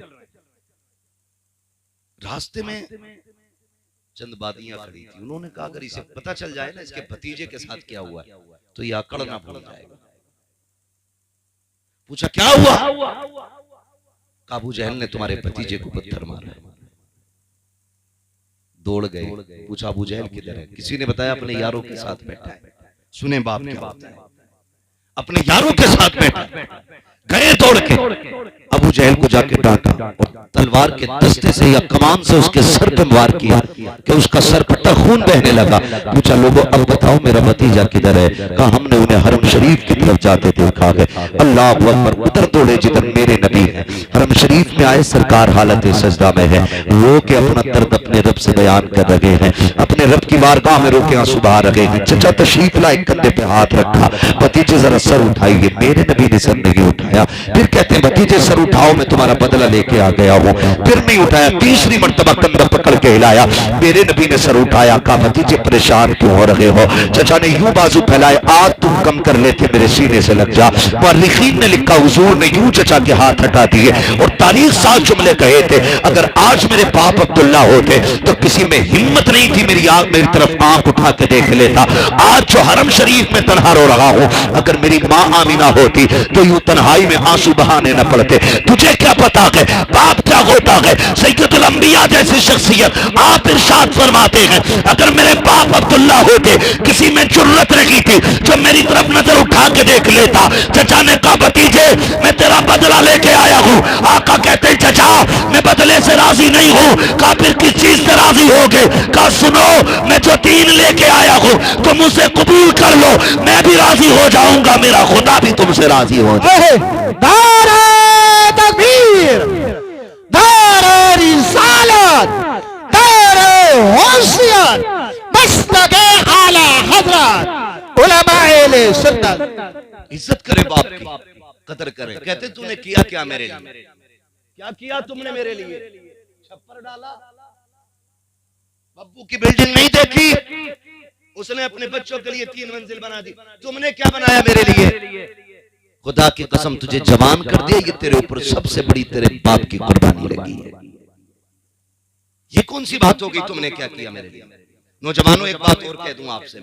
रास्ते में चंद बादियां खड़ी थी, उन्होंने कहा अगर इसे पता चल जाए ना इसके भतीजे के साथ क्या हुआ तो ये अकड़ ना भूल जाएगा। पूछा क्या हुआ? अबू जहल ने तुम्हारे भतीजे को पत्थर मारा। दौड़ गए, पूछा अबू जहल किधर है? किसी ने बताया अपने यारों के साथ बैठा है। सुने बाप क्या होता है, अपने यारों के साथ बैठा। गए दौड़ के, अबू जहल को जाके डांटा और तलवार के दस्ते से या कमान से उसके सर पे वार किया कि उसका सर पट्टा खून बहने लगा। पूछा लोगों अब बताओ मेरा भतीजा किधर है? कहा हमने उन्हें हरम शरीफ की तरफ जाते देखा है। अल्लाह अकबर, उधर दौड़े जिधर मेरे नबी हैं। हरम शरीफ में आए, सरकार हालत सजदा में है, रो के अपना दर्द अपने रब से बयान कर रहे हैं, अपने रब की बारगाह में रोके आंसू बहा रहे हैं। चचा तशरीफ लाए, कंधे पे हाथ रखा, भतीजे जरा सर उठाइए। मेरे नबी ने सर नहीं उठाया। फिर कहते हैं भतीजे सर उठाओ, मैं तुम्हारा बदला लेके आ गया हूं। फिर नहीं उठाया, तीसरी मर्तबा कंधा पकड़ के हिलाया, मेरे नबी ने सर उठाया। कहा भतीजे परेशान क्यों हो रहे हो? चचा ने यूं बाजू फैलाए, आज तुम कम कर लेते मेरे सीने से लग जा। मुअर्रिखीन ने लिखा हुजूर ने यूं चचा के हाथ हटा दिए और तारीख साल जुमले कहे थे, अगर आज मेरे बाप अब्दुल्ला होते तो किसी में हिम्मत नहीं थी मेरी तरफ आंख उठा के देख लेता। आज जो हरम शरीफ में तन्हा रो रहा हूं, अगर मेरी माँ आमीना होती तो यूं तन्हाई में आंसू बहाने न पड़ते। तुझे क्या पता है बाप क्या होता है? सैयदुल अंबिया जैसी शख्सियत आप इरशाद फरमाते हैं, अगर मेरे बाप अब्दुल्ला होते किसी में जुर्रत रही थी जो मेरी तरफ नजर उठा के देख लेता। चचा ने कहा भतीजे मैं तेरा बदला लेके आया हूँ। आका कहते हैं चचा मैं बदले से राजी नहीं हूँ। कहा फिर किस चीज से राजी होगे? कहा सुनो मैं जो दीन लेके आया हूँ तुम उसे कबूल कर लो, मैं भी राजी हो जाऊंगा, मेरा खुदा भी तुमसे राजी हो जाए। तकबीर, दारे रिसालत, दारे होशियत, मसलके आला हजरत उलमाए अहले सुन्नत। इज्जत करे बाप की, कदर करे। कहते तूने किया क्या मेरे लिए, क्या किया तुमने मेरे लिए? छप्पर डाला, बब्बू की बिल्डिंग नहीं देखी, उसने अपने बच्चों के लिए 3 मंजिल बना दी। तुमने क्या बनाया मेरे लिए? खुदा की कसम तुझे जवान कर दिया, ये तेरे ऊपर सबसे बड़ी तेरे बाप की कुर्बानी लगी है। ये कौन सी बात हो गई, तुमने क्या किया मेरे लिए? नौजवानों एक बात और कह दूं आपसे,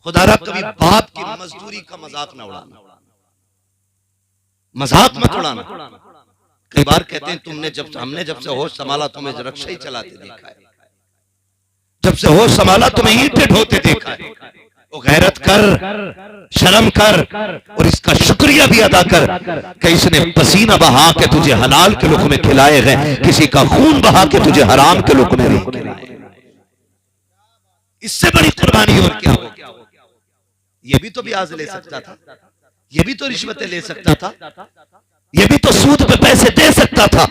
खुदारा कभी बाप की मजदूरी का मजाक ना उड़ाना, मजाक मत उड़ाना। कई बार कहते हैं हमने जब से होश संभाला तुम्हें रक्षा ही चलाते देखा है, जब से होश संभाला तुम्हें ईंटें ढोते देखा है। वो गैरत कर, शर्म कर और इसका शुक्रिया भी अदा कर कि इसने पसीना बहा के तुझे हलाल के लुक़मे खिलाए हैं, किसी का खून बहा के तुझे हराम के लुक़मे नहीं खिलाए। इससे बड़ी कुर्बानी और क्या हो? ये भी तो ब्याज ले सकता था, ये भी तो रिश्वतें ले सकता था, ये भी तो सूद पे पैसे दे सकता था,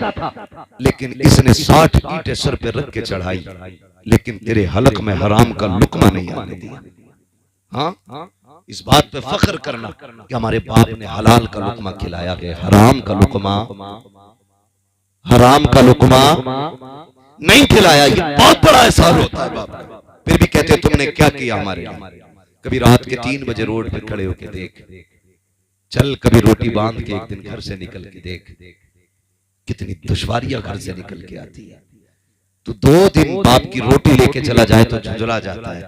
लेकिन इसने 60 ईंटें सर पे रख के चढ़ाई, लेकिन तेरे हलक में हराम का लुकमा नहीं आने दिया। हाँ, इस बात पे फख्र करना कि हमारे बाप ने हलाल का लुकमा खिलाया है, हराम का लुकमा नहीं खिलाया। ये बहुत बड़ा एहसान होता है बाप का। फिर भी कहते तुमने क्या किया हमारे लिए? कभी रात के 3 बजे रोड पे खड़े होके देख, चल कभी रोटी बांध के एक दिन घर से निकल के देख, कितनी दुश्वारियां घर से निकल के आती है। तो 2 दिन बाप की रोटी लेके चला जाए तो झुंझुला जाता है,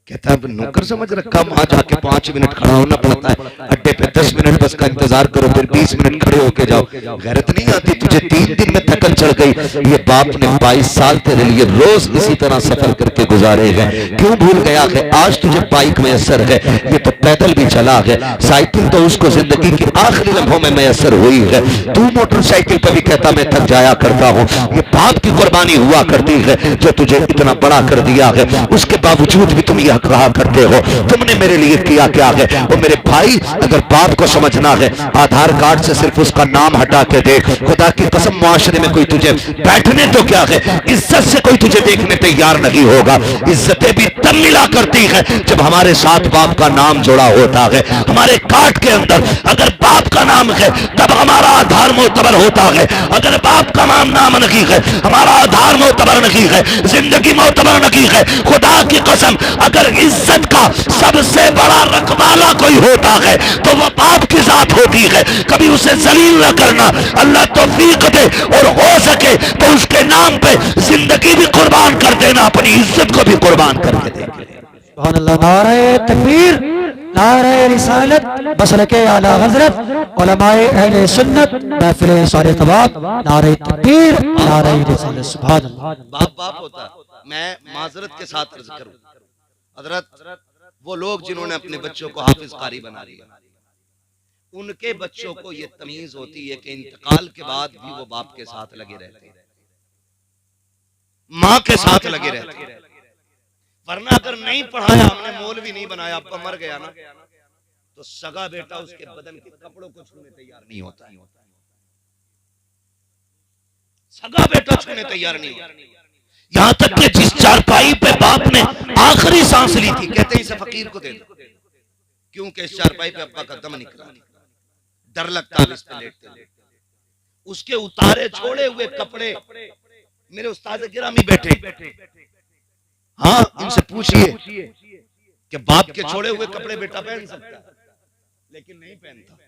कहता है नौकर समझ रखा, वहां जाके 5 मिनट खड़ा होना पड़ता है, अड्डे पे 10 मिनट बस का इंतजार करो, फिर 20 मिनट खड़े होके जाओ। गैरत नहीं आती तुझे? 3 दिन में थकन चढ़ गई। ये बाप ने 22 साल तेरे लिए रोज इसी तरह सफर करके गुजारे हैं, क्यों भूल गया है? आज तुझे बाइक मैसर है, ये तो पैदल भी चला है, साइकिल तो उसको जिंदगी के आखिरी लम्हों में मैसर हुई है। तू मोटरसाइकिल पर भी कहता मैं थक जाया करता हूँ। ये बाप की कुर्बानी हुआ करती है जो तुझे इतना बड़ा कर दिया है, उसके बावजूद भी तुम यह कहा करते हो तुमने मेरे लिए किया क्या है। और मेरे भाई, अगर बात को समझना है, आधार कार्ड से सिर्फ उसका नाम हटा के देख। खुदा की कसम, मुआशरे में कोई तुझे बैठने तो क्या है, इज्जत से कोई तुझे देखने तैयार नहीं होगा। इज्जतें भी तब मिला करती है जब हमारे साथ बाप का नाम जुड़ा होता है। हमारे कार्ड के अंदर अगर बाप का नाम है तब हमारा आधार मोतबर होता है, अगर बाप का नाम नहीं है हमारा आधार मोतबर नहीं है, जिंदगी मोतबर नहीं है। खुदा की कसम, अगर इज्जत का सबसे बड़ा रखवाला कोई होता है तो वह बाप की जात होती है। कभी उसे जलील न करना, अल्लाह तौफीक दे और हो सके तो उसके नाम पे जिंदगी भी कुर्बान कर देना, अपनी इज्जत को भी कुर्बान करके देंगे। सुभान अल्लाह। नारे तकबीर, नारे रिसालत, मसलके आला हजरत उलमाए अहले सुन्नत, महफिल सारे तवाब, नारे तकबीर, नारे रिसालत। सुभान अल्लाह। बाप होता है। मैं माजरत के साथ अर्ज करूं, हजरत वो लोग जिन्होंने अपने बच्चों को हाफिज कारी बना लिया, उनके बच्चों को ये तमीज होती है कि इंतकाल के बाद भी वो बाप के साथ लगे रहते हैं, माँ के साथ लगे रहते हैं। वरना अगर नहीं पढ़ाया, हमने मौलवी नहीं बनाया, अब मर गया ना, तो सगा बेटा उसके बदन के कपड़ों को छूने तैयार नहीं होता, सगा बेटा छूने तैयार नहीं होता। यहां तक कि जिस चारपाई पे बाप ने आखिरी सांस ली थी, कहते हैं इसे फकीर को दे दो, क्योंकि इस चारपाई पे अब्बा का दम निकला, डर लगता है इस पे लेटते। उसके उतारे छोड़े हुए कपड़े, मेरे उस्ताद गिरामी बैठे, हाँ इनसे पूछिए कि बाप के छोड़े हुए कपड़े बेटा पहन सकता है, लेकिन नहीं पहनता।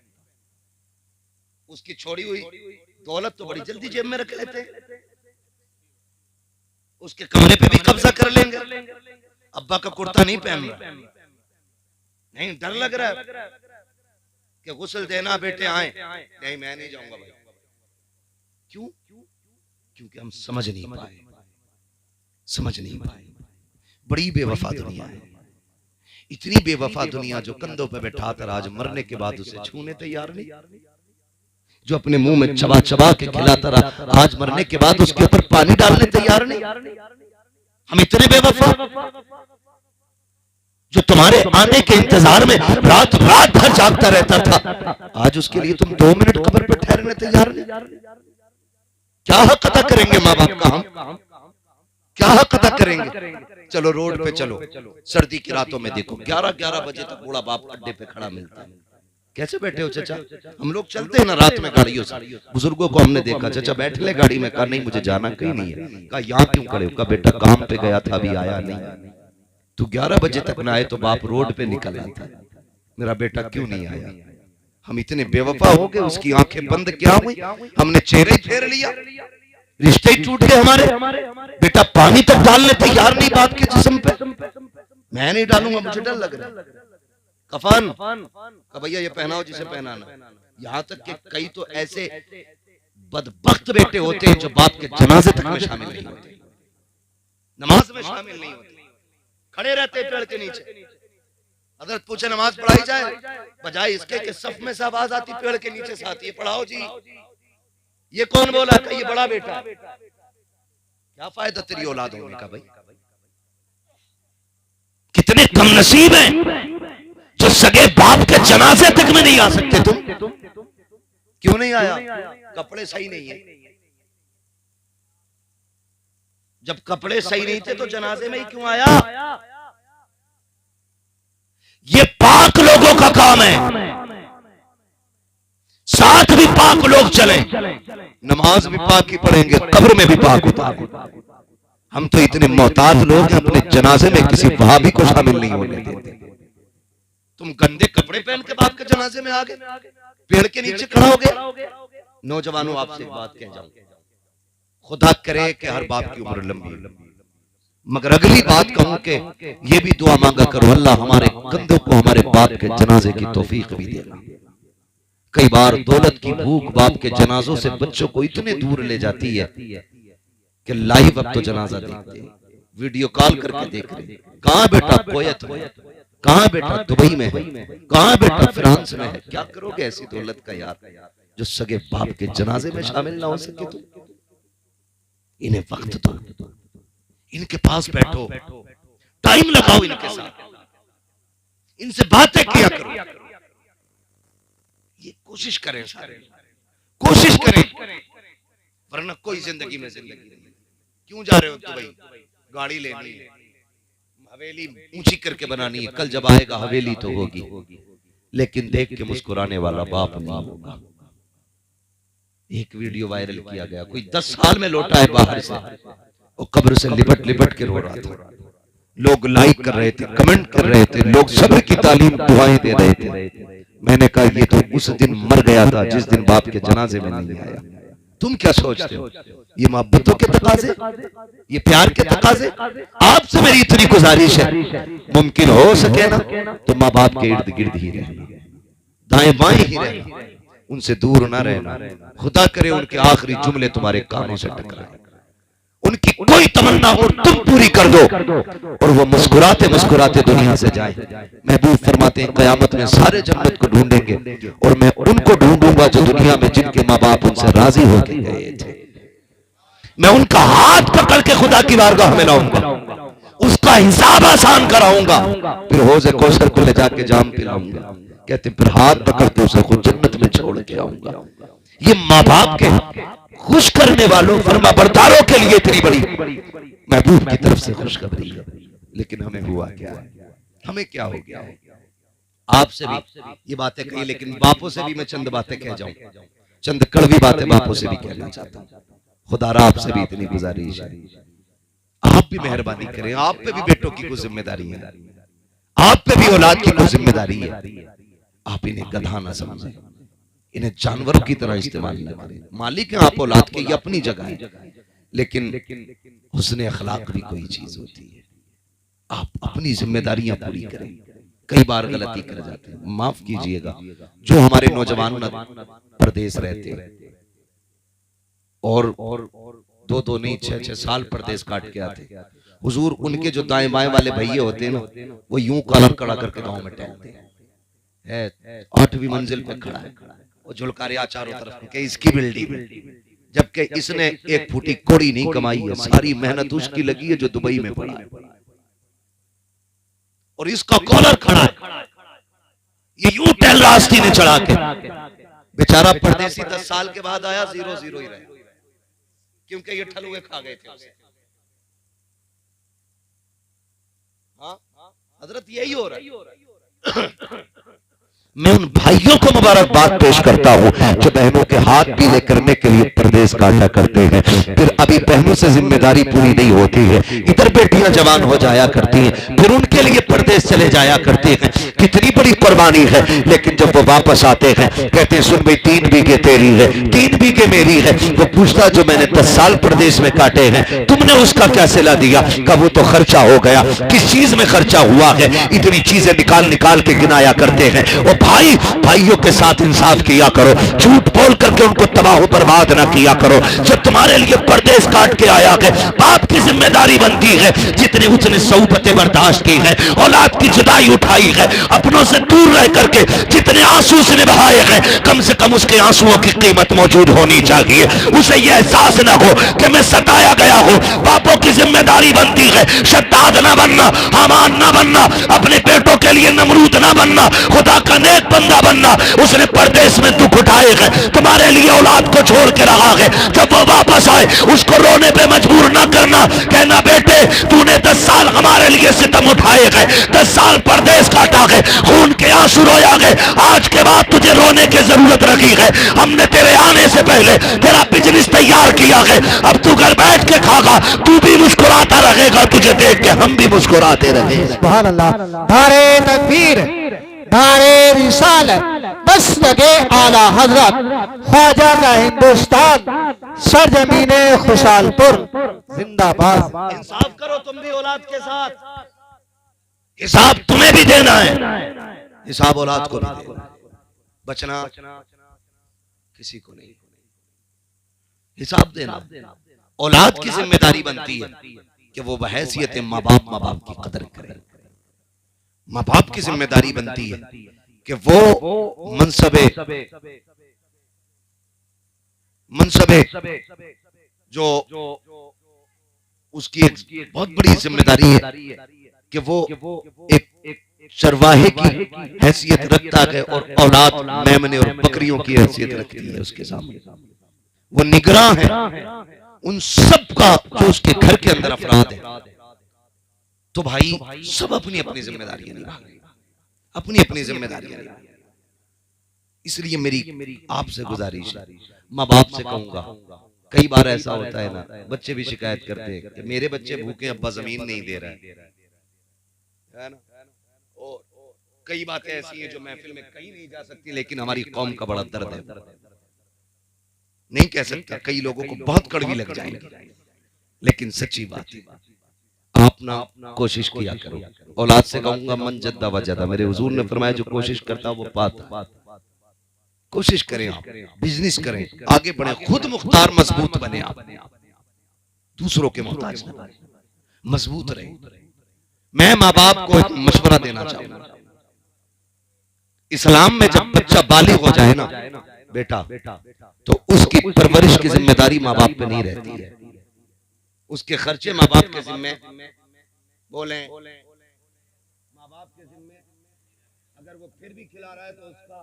उसकी छोड़ी हुई दौलत तो बड़ी जल्दी जेब में रख लेते, उसके कमरे पे भी कब्जा कर लेंगे। अब्बा का कुर्ता नहीं पहन रहा, नहीं डर लग रहा है कि गुस्ल देना बेटे आए, नहीं मैं नहीं जाऊंगा भाई। क्यों? क्योंकि हम समझ नहीं पाए। बड़ी बेवफा दुनिया है, इतनी बेवफा दुनिया जो कंधों पे बैठा कर आज मरने के बाद उसे छूने तैयार नहीं, जो अपने मुंह में चबा चबा के खिलाता रहा, आज मरने के बाद उसके ऊपर पानी डालने तैयार नहीं। हम इतने बेवफा। जो तुम्हारे आने के इंतजार में रात रात भर जागता रहता था, आज उसके लिए तुम 2 मिनट कब्र पे ठहरने तैयार नहीं। क्या हक अदा करेंगे माँ बाप का हम? क्या हक अदा करेंगे? चलो रोड पे चलो, सर्दी की रातों में देखो 11-11 बजे तक बूढ़ा बाप अड्डे पे खड़ा मिलता है। कैसे बैठे हो चाचा? हम लोग चलते हैं ना रात में गाड़ियों से, बुजुर्गों को हमने देखा, चाचा बैठ ले गाड़ी में। कहा नहीं मुझे जाना कहीं नहीं है। कहा यहाँ क्यों खड़े हो? कहा बेटा काम पे गया था अभी आया नहीं। तू 11 बजे तक ना आए तो बाप रोड पे निकल आता, मेरा बेटा क्यों नहीं आया? हम इतने बेवफा हो गए, उसकी आंखें बंद क्या हुई, हमने चेहरे फेर लिया, रिश्ते ही टूट गए हमारे। बेटा पानी तक डालने तैयार नहीं बाप के जिस्म पे। मैं नहीं डालूंगा, मुझे डर लग रहा है। कफन का भैया ये पहनाओ जिसे पहनाना। यहां तक कि कई तो ऐसे बदबख्त बेटे होते हैं जो बाप के जनाजे तक में शामिल नहीं होते, नमाज में शामिल नहीं होते, खड़े रहते पेड़ के नीचे। हजरत पूछे नमाज पढ़ाई जाए, बजाय इसके कि सफ में से आवाज आती पेड़ के नीचे से आती है, पढ़ाओ जी। ये कौन बोला? कि ये बड़ा बेटा। क्या फायदा तेरी औलाद होने का भाई? कितने कम नसीब हैं जो सगे बाप के जनाजे तक में नहीं आ सकते। तुम क्यों नहीं आया? कपड़े सही नहीं है। जब कपड़े सही नहीं थे तो जनाजे में ही क्यों आया? ये पाक लोगों का काम है, साथ भी पाक लोग चले, नमाज भी पाक ही पढ़ेंगे, कब्र में भी पाक होता है। हम तो इतने मोहतात लोग हैं, अपने जनाजे में किसी वहाबी को शामिल नहीं होने देते। तुम गंदे कपड़े पहन के बाप के जनाजे में आ गए, पेड़ के नीचे खड़ा हो गए। नौजवानों आपसे एक बात कह जाऊं, खुदा करे कि हर बाप की उम्र लंबी, मगर अगली बात कहूं कि ये भी दुआ मांगा करो अल्लाह हमारे कंधों को हमारे बाप के जनाजे की तौफीक भी देना। कई बार दौलत की भूख बाप के जनाजों से बच्चों को इतने दूर ले जाती है कि लाइव अब तो जनाजा देखते हैं, वीडियो कॉल करके देख रहे। कहां बेटा? कोयत में। कहां बेटा? दुबई में है। कहां बेटा? फ्रांस में है। क्या करोगे ऐसी दौलत का यार, जो सगे बाप के जनाजे में शामिल ना हो सके? तुम इन्हें वक्त दो, इनके पास बैठो, टाइम लगाओ इनके साथ, इनसे बातें किया करो। ये कोशिश करें, सारे कोशिश करें, वरना कोई जिंदगी में जिंदगी नहीं। क्यों जा रहे हो दुबई? गाड़ी लेनी है, हवेली ऊंची करके बनानी है, कल जब आएगा हवेली तो होगी, लेकिन देख के मुस्कुराने वाला बाप नहीं होगा। एक वीडियो वायरल किया गया, कोई 10 साल में लौटा है बाहर से, वो कब्र से लिपट लिपट के रो रहा था। लोग लाइक कर रहे थे, कमेंट कर रहे थे, लोग सब्र की तालीम दुआएं दे रहे थे। मैंने कहा ये तो उस दिन मर गया था जिस दिन बाप के जनाजे में नहीं आया। तुम क्या सोचते हो? ये मोहब्बतों के तकाजे, ये प्यार के तकाजे। आपसे मेरी इतनी गुजारिश है, मुमकिन हो सके ना तो माँ बाप के इर्द गिर्द ही रहना, दाएं बाएं ही रहना, उनसे दूर ना रहना। खुदा करे उनके आखिरी जुमले तुम्हारे कानों से टकराए, उनकी कोई तमन्ना हो तुम पूरी कर दो और वो मुस्कुराते मुस्कुराते दुनिया से जाए। महबूब फरमाते हैं कयामत में सारे जन्नत को ढूंढेंगे और मैं उनको ढूंढूंगा जो दुनिया में जिनके माँ बाप उनसे राजी होके गए थे। मैं उनका हाथ पकड़ के खुदा की बारगाह में लाऊंगा, उसका हिसाब आसान कराऊंगा, फिर हौज़े कौसर को ले जाके जाम पिलाऊंगा। कहते फिर हाथ पकड़ के उसे खुद जन्नत में छोड़ के आऊंगा। ये माँ बाप के खुश करने वालों फरमा बरदारों के लिए इतनी बड़ी महबूब की तरफ से खुशखबरी है। लेकिन हमें हुआ क्या है? हमें क्या हो गया है? आपसे भी ये बातें कही, लेकिन बापों से भी मैं चंद बातें कह जाऊं, चंद कड़वी बातें बापों से भी कहना चाहता हूं। खुदारा आपसे भी इतनी गुजारिश है, आप भी मेहरबानी करें। आप पे भी बेटों की कुछ जिम्मेदारी है, आप पे भी औलाद की कुछ जिम्मेदारी है। आप इन्हें गधा ना समझें, इन्हें जानवरों की तरह इस्तेमाल न करें। मालिक है आप औलाद के, ये अपनी जगह है, लेकिन हुस्न अखलाक भी कोई चीज होती है। आप अपनी जिम्मेदारियां पूरी करें। कई बार गलती कर जाते हैं, माफ कीजिएगा। जो हमारे नौजवान प्रदेश रहते हैं और 2-2 नहीं 6-6 साल प्रदेश काट के आते, हुजूर उनके जो दाएं बाएं वाले भैया होते हैं ना, वो यूं कॉलर कड़ा करके गांव में टहलते हैं। 8वीं मंजिल पे खड़ा है, वो झुलकारिया चारों तरफ के इसकी बिल्डिंग, जबकि इसने 1 फुटी कोड़ी नहीं कमाई है। सारी मेहनत उसकी लगी है जो दुबई में पड़ा है। और इसका कॉलर खड़ा है, ये यूं टहल रहा आस्तीन चढ़ा के, बेचारा परदेसी 10 साल के बाद आया 0-0 ही रहे, क्योंकि ये ठलुए खा गए थे उसे। हाँ हजरत यही हो रहा है। मैं उन भाइयों को मुबारकबाद पेश करता हूं जो बहनों के हाथ पीले करने के लिए परदेश काटा करते हैं, फिर अभी बहनों से जिम्मेदारी पूरी नहीं होती है, इधर बेटियां जवान हो जाया करती हैं, फिर उनके लिए परदेश चले जाया करते हैं, कितनी बड़ी कुर्बानी है। लेकिन जब वो वापस आते हैं कहते हैं सुन भाई 3 बीघे तेरी है, 3 बीघे मेरी है। वो पूछता जो मैंने 10 साल प्रदेश में काटे हैं तुमने उसका क्या सिला दिया? कब वो तो खर्चा हो गया। किस चीज में खर्चा हुआ है? इतनी चीजें निकाल निकाल के गिनाया करते हैं। वो भाई भाइयों के साथ इंसाफ किया करो, झूठ बोल करके उनको तबाह बर्बाद ना किया करो। जब तुम्हारे लिए परदेश काट के आया है बाप की जिम्मेदारी बनती है, जितने उसने सऊबतें बर्दाश्त की है, औलाद की जुदाई उठाई है, अपनों से दूर रह करके जितने आंसू उसने बहाए हैं, कम से कम उसके आंसुओं की कीमत मौजूद होनी चाहिए। उसे यह एहसास ना हो कि मैं सताया गया हूं। बापों की जिम्मेदारी बनती है शद्दाद ना बनना, हामान ना बनना, अपने बेटों के लिए नमरूद ना बनना, खुदा का नेक बंदा बनना। उसने परदेश में दुख उठाए हैं, तुम्हारे लिए औलाद को छोड़ के रहा है। जब वो वापस आए उसको रोने पे मजबूर ना करना, कहना बेटे तूने 10 साल हमारे लिए सितम उठाए हैं, 10 साल परदेश काटा है, खून के आंसू रोया है, आज के बाद तुझे रोने की जरूरत रखी है। हमने तेरे आने से पहले तेरा बिजनेस तैयार किया है, अब तू घर बैठ के खागा, तू भी मुस्कुराता रहेगा, तुझे देख के हम भी मुस्कुराते रहेंगे। सुभान अल्लाह। नारे तकबीर, नारे रिसालत, बस लगे आला हजरत, ख्वाजा का हिंदुस्तान, सरजमीने खुशालपुर जिंदाबाद। इंसाफ करो तुम भी औलाद के साथ, हिसाब तुम्हें भी देना है, हिसाब औलाद को भी देना है। बचना किसी को नहीं, हिसाब देना। औलाद की जिम्मेदारी बनती है कि वो बहैसियत माँ बाप की कदर करे। माँ बाप की जिम्मेदारी बनती है कि वो मनसबे जो उसकी एक बहुत बड़ी जिम्मेदारी है कि वो एक चरवाहे की हैसियत रखता है और औलाद मेमने और बकरियों की हैसियत रखती है उसके सामने। वो निगरान है उन सब का जो उसके घर के अंदर अफराद है। तो भाई सब अपनी अपनी जिम्मेदारियां निभाएं, अपनी अपनी जिम्मेदारियां निभाएं। इसलिए मेरी आपसे गुजारिश है, माँ बाप से कहूंगा, कई बार ऐसा होता है ना, बच्चे भी शिकायत करते हैं कि मेरे बच्चे भूखे, अब्बा जमीन नहीं दे रहा है ना। और कई बातें ऐसी हैं जो महफिल में कहीं नहीं जा सकती, लेकिन हमारी कौम का बड़ा दर्द है, नहीं कह सकता, कई लोगों को बहुत कड़वी लग जाएगी, लेकिन सच्ची बात है। आप ना कोशिश किया करो। औलाद से कहूंगा मन जद्दा वजदा, मेरे हुजूर ने फरमाया जो कोशिश करता वो पाता। कोशिश करें, आप बिजनेस करें, आगे बढ़े, खुद मुख्तार मजबूत बने, आप दूसरों के मोहताज न बने, मजबूत रहे। मैं माँ बाप को एक मशवरा देना चाहूंगा, इस्लाम में जब बच्चा बालिग हो जाए ना बेटा, तो उसकी परवरिश की जिम्मेदारी माँ बाप पे नहीं रहती है, उसके खर्चे माँ बाप के जिम्मे, बोले माँ बाप के जिम्मे। अगर वो फिर भी खिला रहा है तो उसका,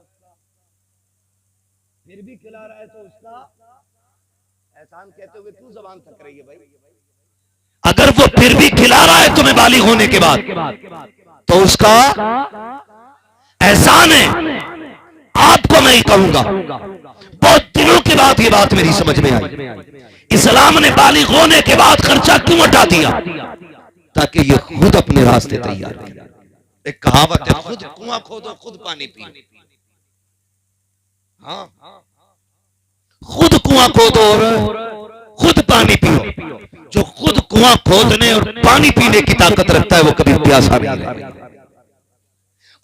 फिर भी खिला रहा है तो उसका एहसान कहते हुए क्यों जबान थक रही है भाई? अगर वो फिर भी खिला रहा है तुम्हें बालिग होने के बाद तो उसका एहसान है। आपको मैं ही कहूंगा, बहुत दिनों के बाद ये बात मेरी समझ में आई, इस्लाम ने बालिग होने के बाद खर्चा क्यों हटा दिया? ताकि ये खुद अपने रास्ते तैयार करें। एक कहावत है, खुद कुआं खोदो खुद पानी पियो। हाँ, खुद कुआं खोदो और खुद पानी पियो। जो खुद कुआं खोदने और पानी पीने की ताकत रखता है वो कभी प्यासा नहीं रहेगा,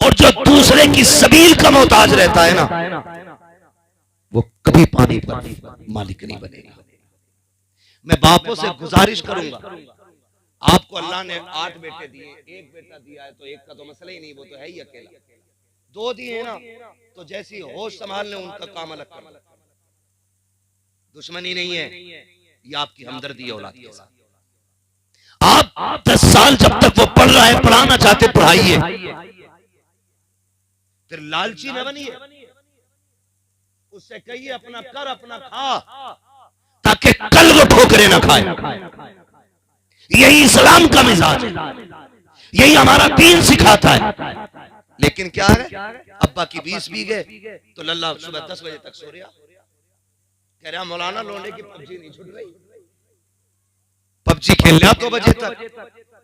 और जो दूसरे की सबील का मोहताज रहता है ना वो कभी पानी पर मालिक नहीं बनेगा। मैं बापों से गुजारिश करूंगा, आपको अल्लाह ने 8 बेटे दिए, एक बेटा दिया है तो एक का तो मसला ही नहीं, वो तो है ही अकेला। 2 दिए ना तो जैसी होश संभालने उनका काम अलग करना। दुश्मनी नहीं है, ये आपकी हमदर्दी है औलाद के साथ। आप 10 साल जब तक वो पढ़ रहा है, पढ़ाना चाहते पढ़ाइए, फिर लालची न बनिए, उससे कहिए अपना कर अपना खा, ताकि कल वो ठोकरे ना खाए। यही इस्लाम का मिजाज है, यही हमारा दीन सिखाता है। लेकिन क्या है, अब्बा की 20 बीघे तो लल्ला सुबह 10 बजे तक सो रहा, कह रहा मौलाना लोने की पबजी नहीं छूट रही, पबजी खेल रहा 2 बजे तक,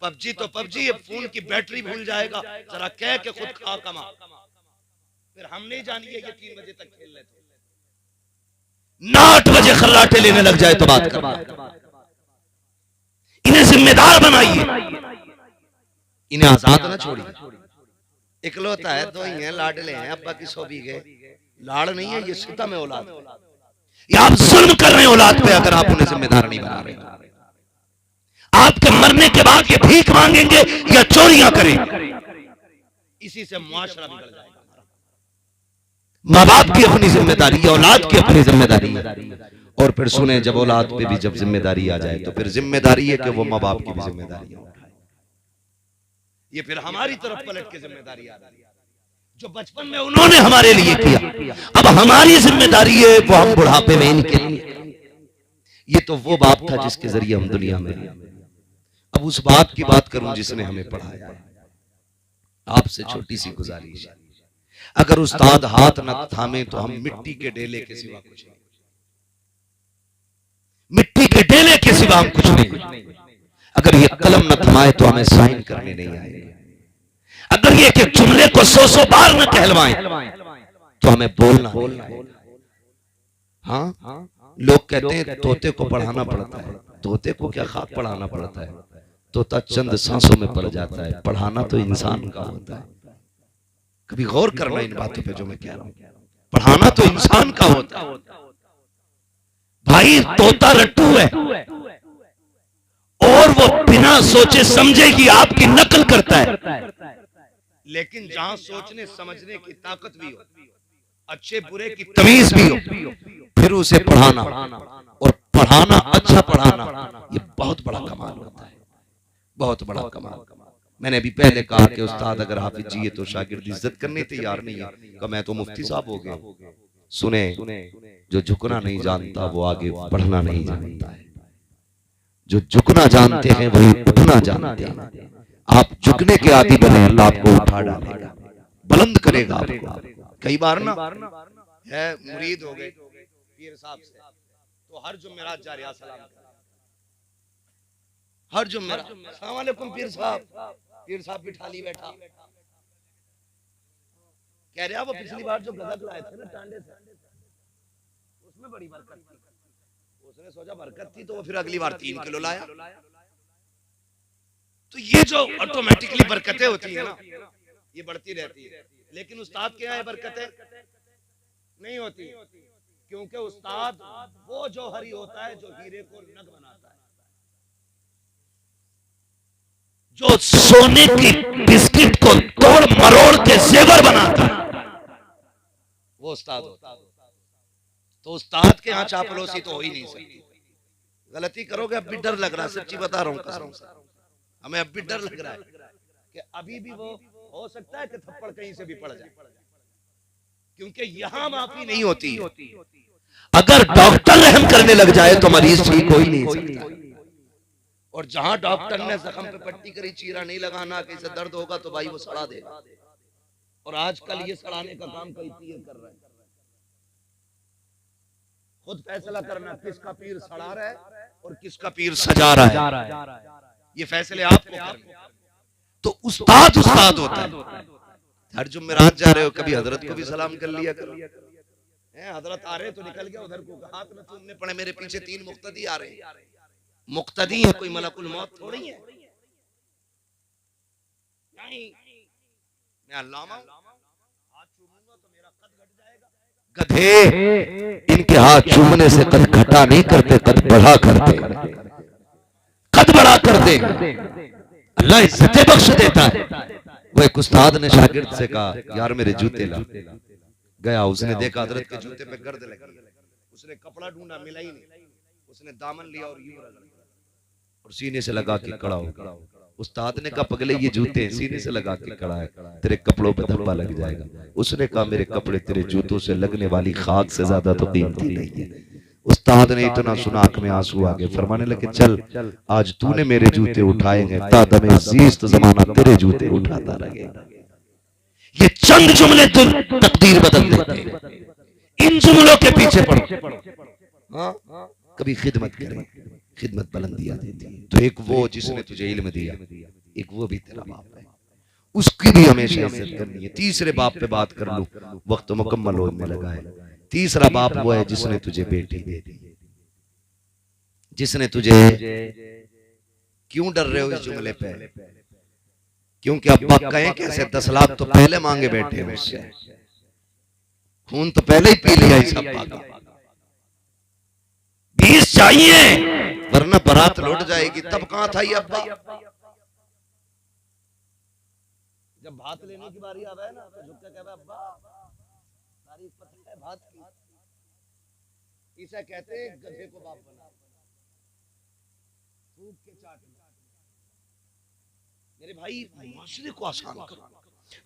पबजी तो पबजी, फोन की बैटरी भूल जाएगा, जरा कह के खुद खा कमा। फिर हम नहीं जानिए ये 3 बजे तक खेल रहे थे, 8 बजे खर्राटे लेने लग जाए तो बात कर। इन्हें जिम्मेदार बनाइए, इन्हें आजाद ना छोड़िए। इकलौता है, 2 ही हैं, लाडले हैं, अब्बा की 100 बीघे, लाड़ नहीं है, ये सितम है औलाद, ये आप जुल्म कर रहे हैं औलाद पे अगर आप उन्हें जिम्मेदार नहीं बना रहे। आपके मरने के बाद ये भीख मांगेंगे या चोरियां करेंगे, इसी से मुआशरा बिगड़ जाएगा। माँ बाप की अपनी जिम्मेदारी है, औलाद की अपनी जिम्मेदारी है। और फिर सुने, जब औलाद पे भी जब जिम्मेदारी आ जाए तो फिर जिम्मेदारी है कि वो माँ बाप की भी जिम्मेदारी उठाए। ये फिर हमारी तरफ पलट के जिम्मेदारी आ रही है, जो बचपन में उन्होंने हमारे लिए किया, अब हमारी जिम्मेदारी है वो हम बुढ़ापे में इनके लिए। ये तो वो बाप था जिसके जरिए हम दुनिया में, अब उस बाप की बात करूं जिसने हमें पढ़ाया। आपसे छोटी सी गुजारिश है, अगर उस्ताद हाथ न थामे तो हम मिट्टी के डेले के सिवा कुछ नहीं, मिट्टी के डेले के सिवा हम कुछ नहीं। अगर ये कलम न थमाए तो हमें साइन करने नहीं आएंगे, अगर ये एक जुमले को 100 बार न कहलवाएं तो हमें बोलना नहीं। हाँ, लोग कहते हैं तोते को पढ़ाना पड़ता है, तोते को क्या खाक पढ़ाना पड़ता है, तोता चंद सांसों में पड़ जाता है, पढ़ाना तो इंसान का होता है। कभी गौर करना इन बातों पे जो मैं कह रहा हूं, पढ़ाना तो इंसान का होता है। भाई तोता रट्टू है और वो बिना सोचे समझे ही आपकी नकल करता है, लेकिन जहां सोचने समझने की ताकत भी हो, अच्छे बुरे की तमीज भी हो, फिर उसे पढ़ाना और पढ़ाना, अच्छा पढ़ाना, ये बहुत बड़ा कमाल होता है, बहुत बड़ा कमाल। मैंने अभी पहले कहा कि उस्ताद अगर हाफिज जी तो शागिर्द इज्जत करने तैयार नहीं है, तो मैं तो मुफ्ती साहब हो गया। सुने, जो झुकना नहीं जानता वो आगे बढ़ना नहीं जानता है, जो झुकना जानते हैं वही उठना जानते हैं। आप झुकने के आदी बने, अल्लाह आपको उठा डालेगा, बुलंद करेगा आपको। कई बार ना है मुरीद हो गए पीर साहब से, तो हर जुमेरात जा रहा सलाम, हर जुमेरात अस्सलाम वालेकुम पीर साहब, पीर साहब की थाली बैठा, कह रहा वो पिछली बार जो गदक लाए थे ना टांडे से, उसमें बड़ी बरकत थी, उसने सोचा बरकत थी तो वो फिर अगली बार 3 किलो लाया। तो ये जो ऑटोमेटिकली बरकतें होती है ना, ये बढ़ती रहती है। लेकिन उस्ताद के यहाँ बरकतें नहीं होती, क्योंकि उस्ताद वो जौहरी होता है जो हीरे को नग बनाता है, जो सोने की बिस्किट को तोड़ मरोड़ के जेवर बनाता है, वो उस्ताद होता है। तो उस्ताद के यहाँ चापलूसी तो हो ही नहीं सकती। गलती करोगे अब भी डर लग रहा है, सच्ची बता रहा हूँ कसम से, हमें अब भी डर लग रहा है कि अभी भी वो हो सकता है कि थप्पड़ कहीं से भी पड़ जाए, क्योंकि यहाँ माफी नहीं होती। अगर डॉक्टर रहम करने लग जाए तो मरीज ठीक हो ही नहीं सकता, और जहां डॉक्टर ने जख्म पे पट्टी करी, चीरा नहीं लगाना, कहीं से दर्द होगा तो भाई वो सड़ा देगा। और आजकल ये सड़ाने का काम कई पीर कर रहे हैं। खुद फैसला करना किसका पीर सड़ा रहा है और किसका पीर सजा रहा है, ये फैसले आपको करने। तो उस्ताद उस्ताद होता है। हर जुमेरात जा रहे हो, कभी हजरत को भी सलाम कर लिया करो। हजरत आ रहे तो निकल गया उधर को, हाथ में चूमने पड़े, मेरे पीछे 3 मुक्तदी आ रहे हैं, मुक्तदी है, कोई मलकुल मौत थोड़ी है। नहीं, मैं अल्लामा हाथ चूमूंगा तो मेरा कद घट जाएगा। गधे, इनके हाथ चूमने से कद घटा नहीं करते, कद बढ़ा करते, कद बढ़ा करते। अल्लाह इज्जतें बख्श देता है। वो एक उस्ताद ने शागिर्द से कहा, यार मेरे जूते ला। गया, उसने देखा हजरत के जूते पे गर्द लगी, उसने कपड़ा ढूंढा, मिला ही नहीं, उसने दामन लिया और यूं रगड़, और सीने से लगा के खड़ा हो गया। उस्ताद ने कहा पगले ये जूते सीने से लगा के खड़ा है, तेरे कपड़ों पे धब्बा लग जाएगा। उसने कहा मेरे कपड़े तेरे जूतों से लगने वाली खाक से ज्यादा तो कीमती नहीं है। उस्ताद ने इतना सुना आंख में आंसू आ गए, फरमाने लगे चल आज तूने मेरे जूते उठाएंगे तादम अजीज तो जमाना तेरे जूते उठाता रहेगा। ये चंद जुमले तकदीर बदल देते हैं। इन जुमलों के पीछे पड़ो। हाँ कभी खिदमत करें, खिदमत बुलंदियां देती है। तो एक वो जिसने तुझे इल्म दिया, एक वो भी तेरा बाप है, उसकी भी हमेशा इज्जत करनी है। तीसरे बाप पे बात कर लूं, वक्त मुकम्मल होने लगा है। तीसरा बाप वो है जिसने तुझे बेटी दे दी, जिसने तुझे, क्यों डर रहे हो इस जुमले पे? क्योंकि अब्बा कहें कैसे 10 लाख तो पहले मांगे बैठे मुझसे, खून तो पहले ही पी लिया इस अब्बा का, 20 चाहिए वरना बारात लौट जाएगी। तब कहां था ये अब्बा? जब भात लेने की बारी आवे ना तो झुक के कहवे अब्बा तारीफ पता है भात की, इसे कहते हैं गधे को बाप बना, फूक के चाटना। मेरे भाई माशरे को आसान करो,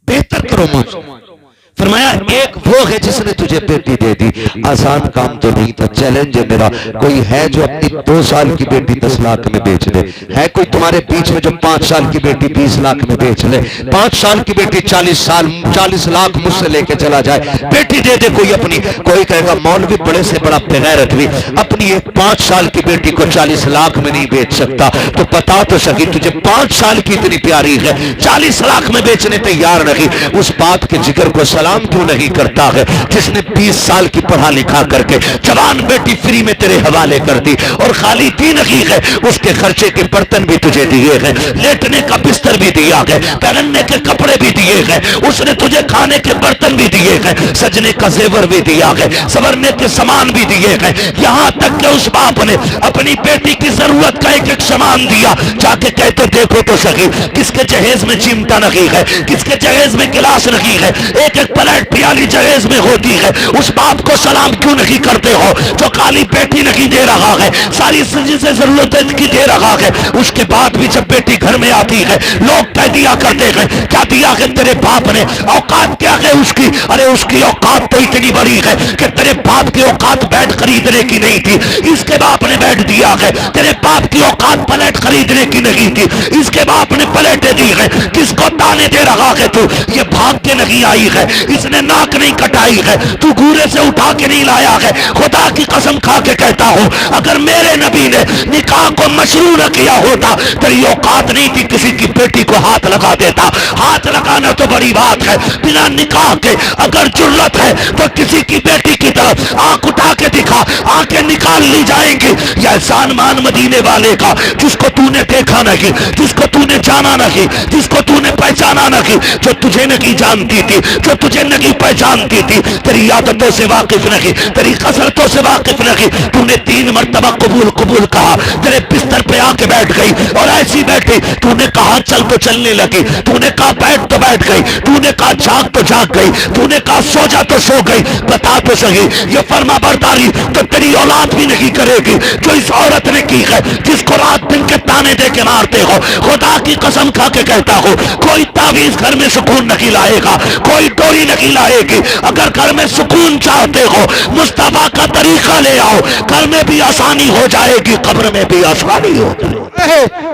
बेहतर करो माशरा। फरमाया एक वो है जिसने तुझे बेटी दे दी। आसान काम तो नहीं था। चैलेंज है मेरा, कोई है जो अपनी 2 साल की बेटी 10 लाख में बेच दे? है कोई तुम्हारे बीच में जो 5 साल की बेटी 20 लाख में बेच ले? 5 साल की बेटी 40 लाख मुझसे लेके चला जाए, बेटी दे दे कोई अपनी। कोई कहेगा मौलवी बड़े से बड़ा बेगैरत भी अपनी एक 5 साल की बेटी को 40 लाख में नहीं बेच सकता। तो बता तो सकी तुझे 5 साल की इतनी प्यारी है, 40 लाख में बेचने तैयार नहीं, उस बाप के जिगर को सलाम क्यों नहीं करता है जिसने 20 साल की पढ़ा लिखा करके जवान बेटी फ्री में तेरे हवाले कर दी, और खाली दी नहीं है उसके खर्चे के बर्तन भी तुझे दिए हैं, लेटने का बिस्तर भी दिया है, पहनने के कपड़े भी दिए हैं, उसने तुझे खाने के बर्तन भी दिए हैं, सजने का जेवर भी दिया है, संवरने के सामान भी दिए हैं। यहां तक कि उस बाप ने अपनी बेटी की जरूरत का एक सामान दिया। जाके कहते देखो तो सही किसके जहेज में चिमटा नहीं है, किसके जहेज में गिलास नहीं है, एक एक प्लेट प्याली जहेज में होती है। उस बाप को सलाम क्यों नहीं करते हो जो खाली बेटी नहीं दे रहा है, सारी से जरूरत की दे रहा है। उसके बाद भी जब बेटी घर में आती है लोग कह दिया करते हैं क्या दिया है तेरे बाप ने, औकात क्या है उसकी? अरे उसकी औकात तो इतनी बड़ी है कि तेरे बाप की औकात बैट खरीदने की नहीं थी, इसके बाप ने बैट दिया है। तेरे बाप की औकात प्लेट खरीदने की नहीं थी, इसके बाप ने प्लेटें दी है। किसको ताने दे रहा है तू? ये भाग के नहीं आई है, इसने नाक नहीं कटाई है, तू घूरे से उठा के नहीं लाया है। खुदा की कसम खा के कहता हूं अगर मेरे नबी ने निकाह को मशरू न किया होता तेरी औकात नहीं थी किसी की बेटी को हाथ लगा देता। हाथ लगाना तो बड़ी बात है, बिना निकाह के अगर जरूरत है तो किसी की बेटी की तरफ आंख उठा के दिखा, आंखें निकाल ली जाएंगी। यह एहसान मान मदीने वाले का जिसको तूने देखा नहीं, जिसको तूने जाना नहीं, जिसको तूने पहचाना नहीं, जो तुझे नहीं जानती थी, जो तुझे नहीं पहचानती थी, तेरी आदतों से वाकिफ नहीं, तेरी कसरतों से वाकिफ नहीं। तूने 3 मरतबा कबूल कबूल कहा, तेरे बिस्तर पे आके बैठ गई और ऐसी बैठी। तूने कहा चल तो चलने लगी, तूने कहा बैठ तो बैठ गई, तूने कहा जाग तो जाग गई, तूने कहा सो जा तो सो गई। बता तो सही ये फर्मा बरदारी तो तेरी औलाद भी नहीं करेगी जो इस औरत ने की है, जिसको रात दिन के ताने दे के मारते हो। खुदा की कसम खा के कहता हो कोई तावीज घर में सुकून नहीं लाएगा, कोई डोरी नहीं लाएगी। अगर घर में सुकून चाहते हो मुस्तफा का तरीका ले आओ, घर में भी आसानी हो जाएगी, कब्र में भी आसानी हो जाएगी।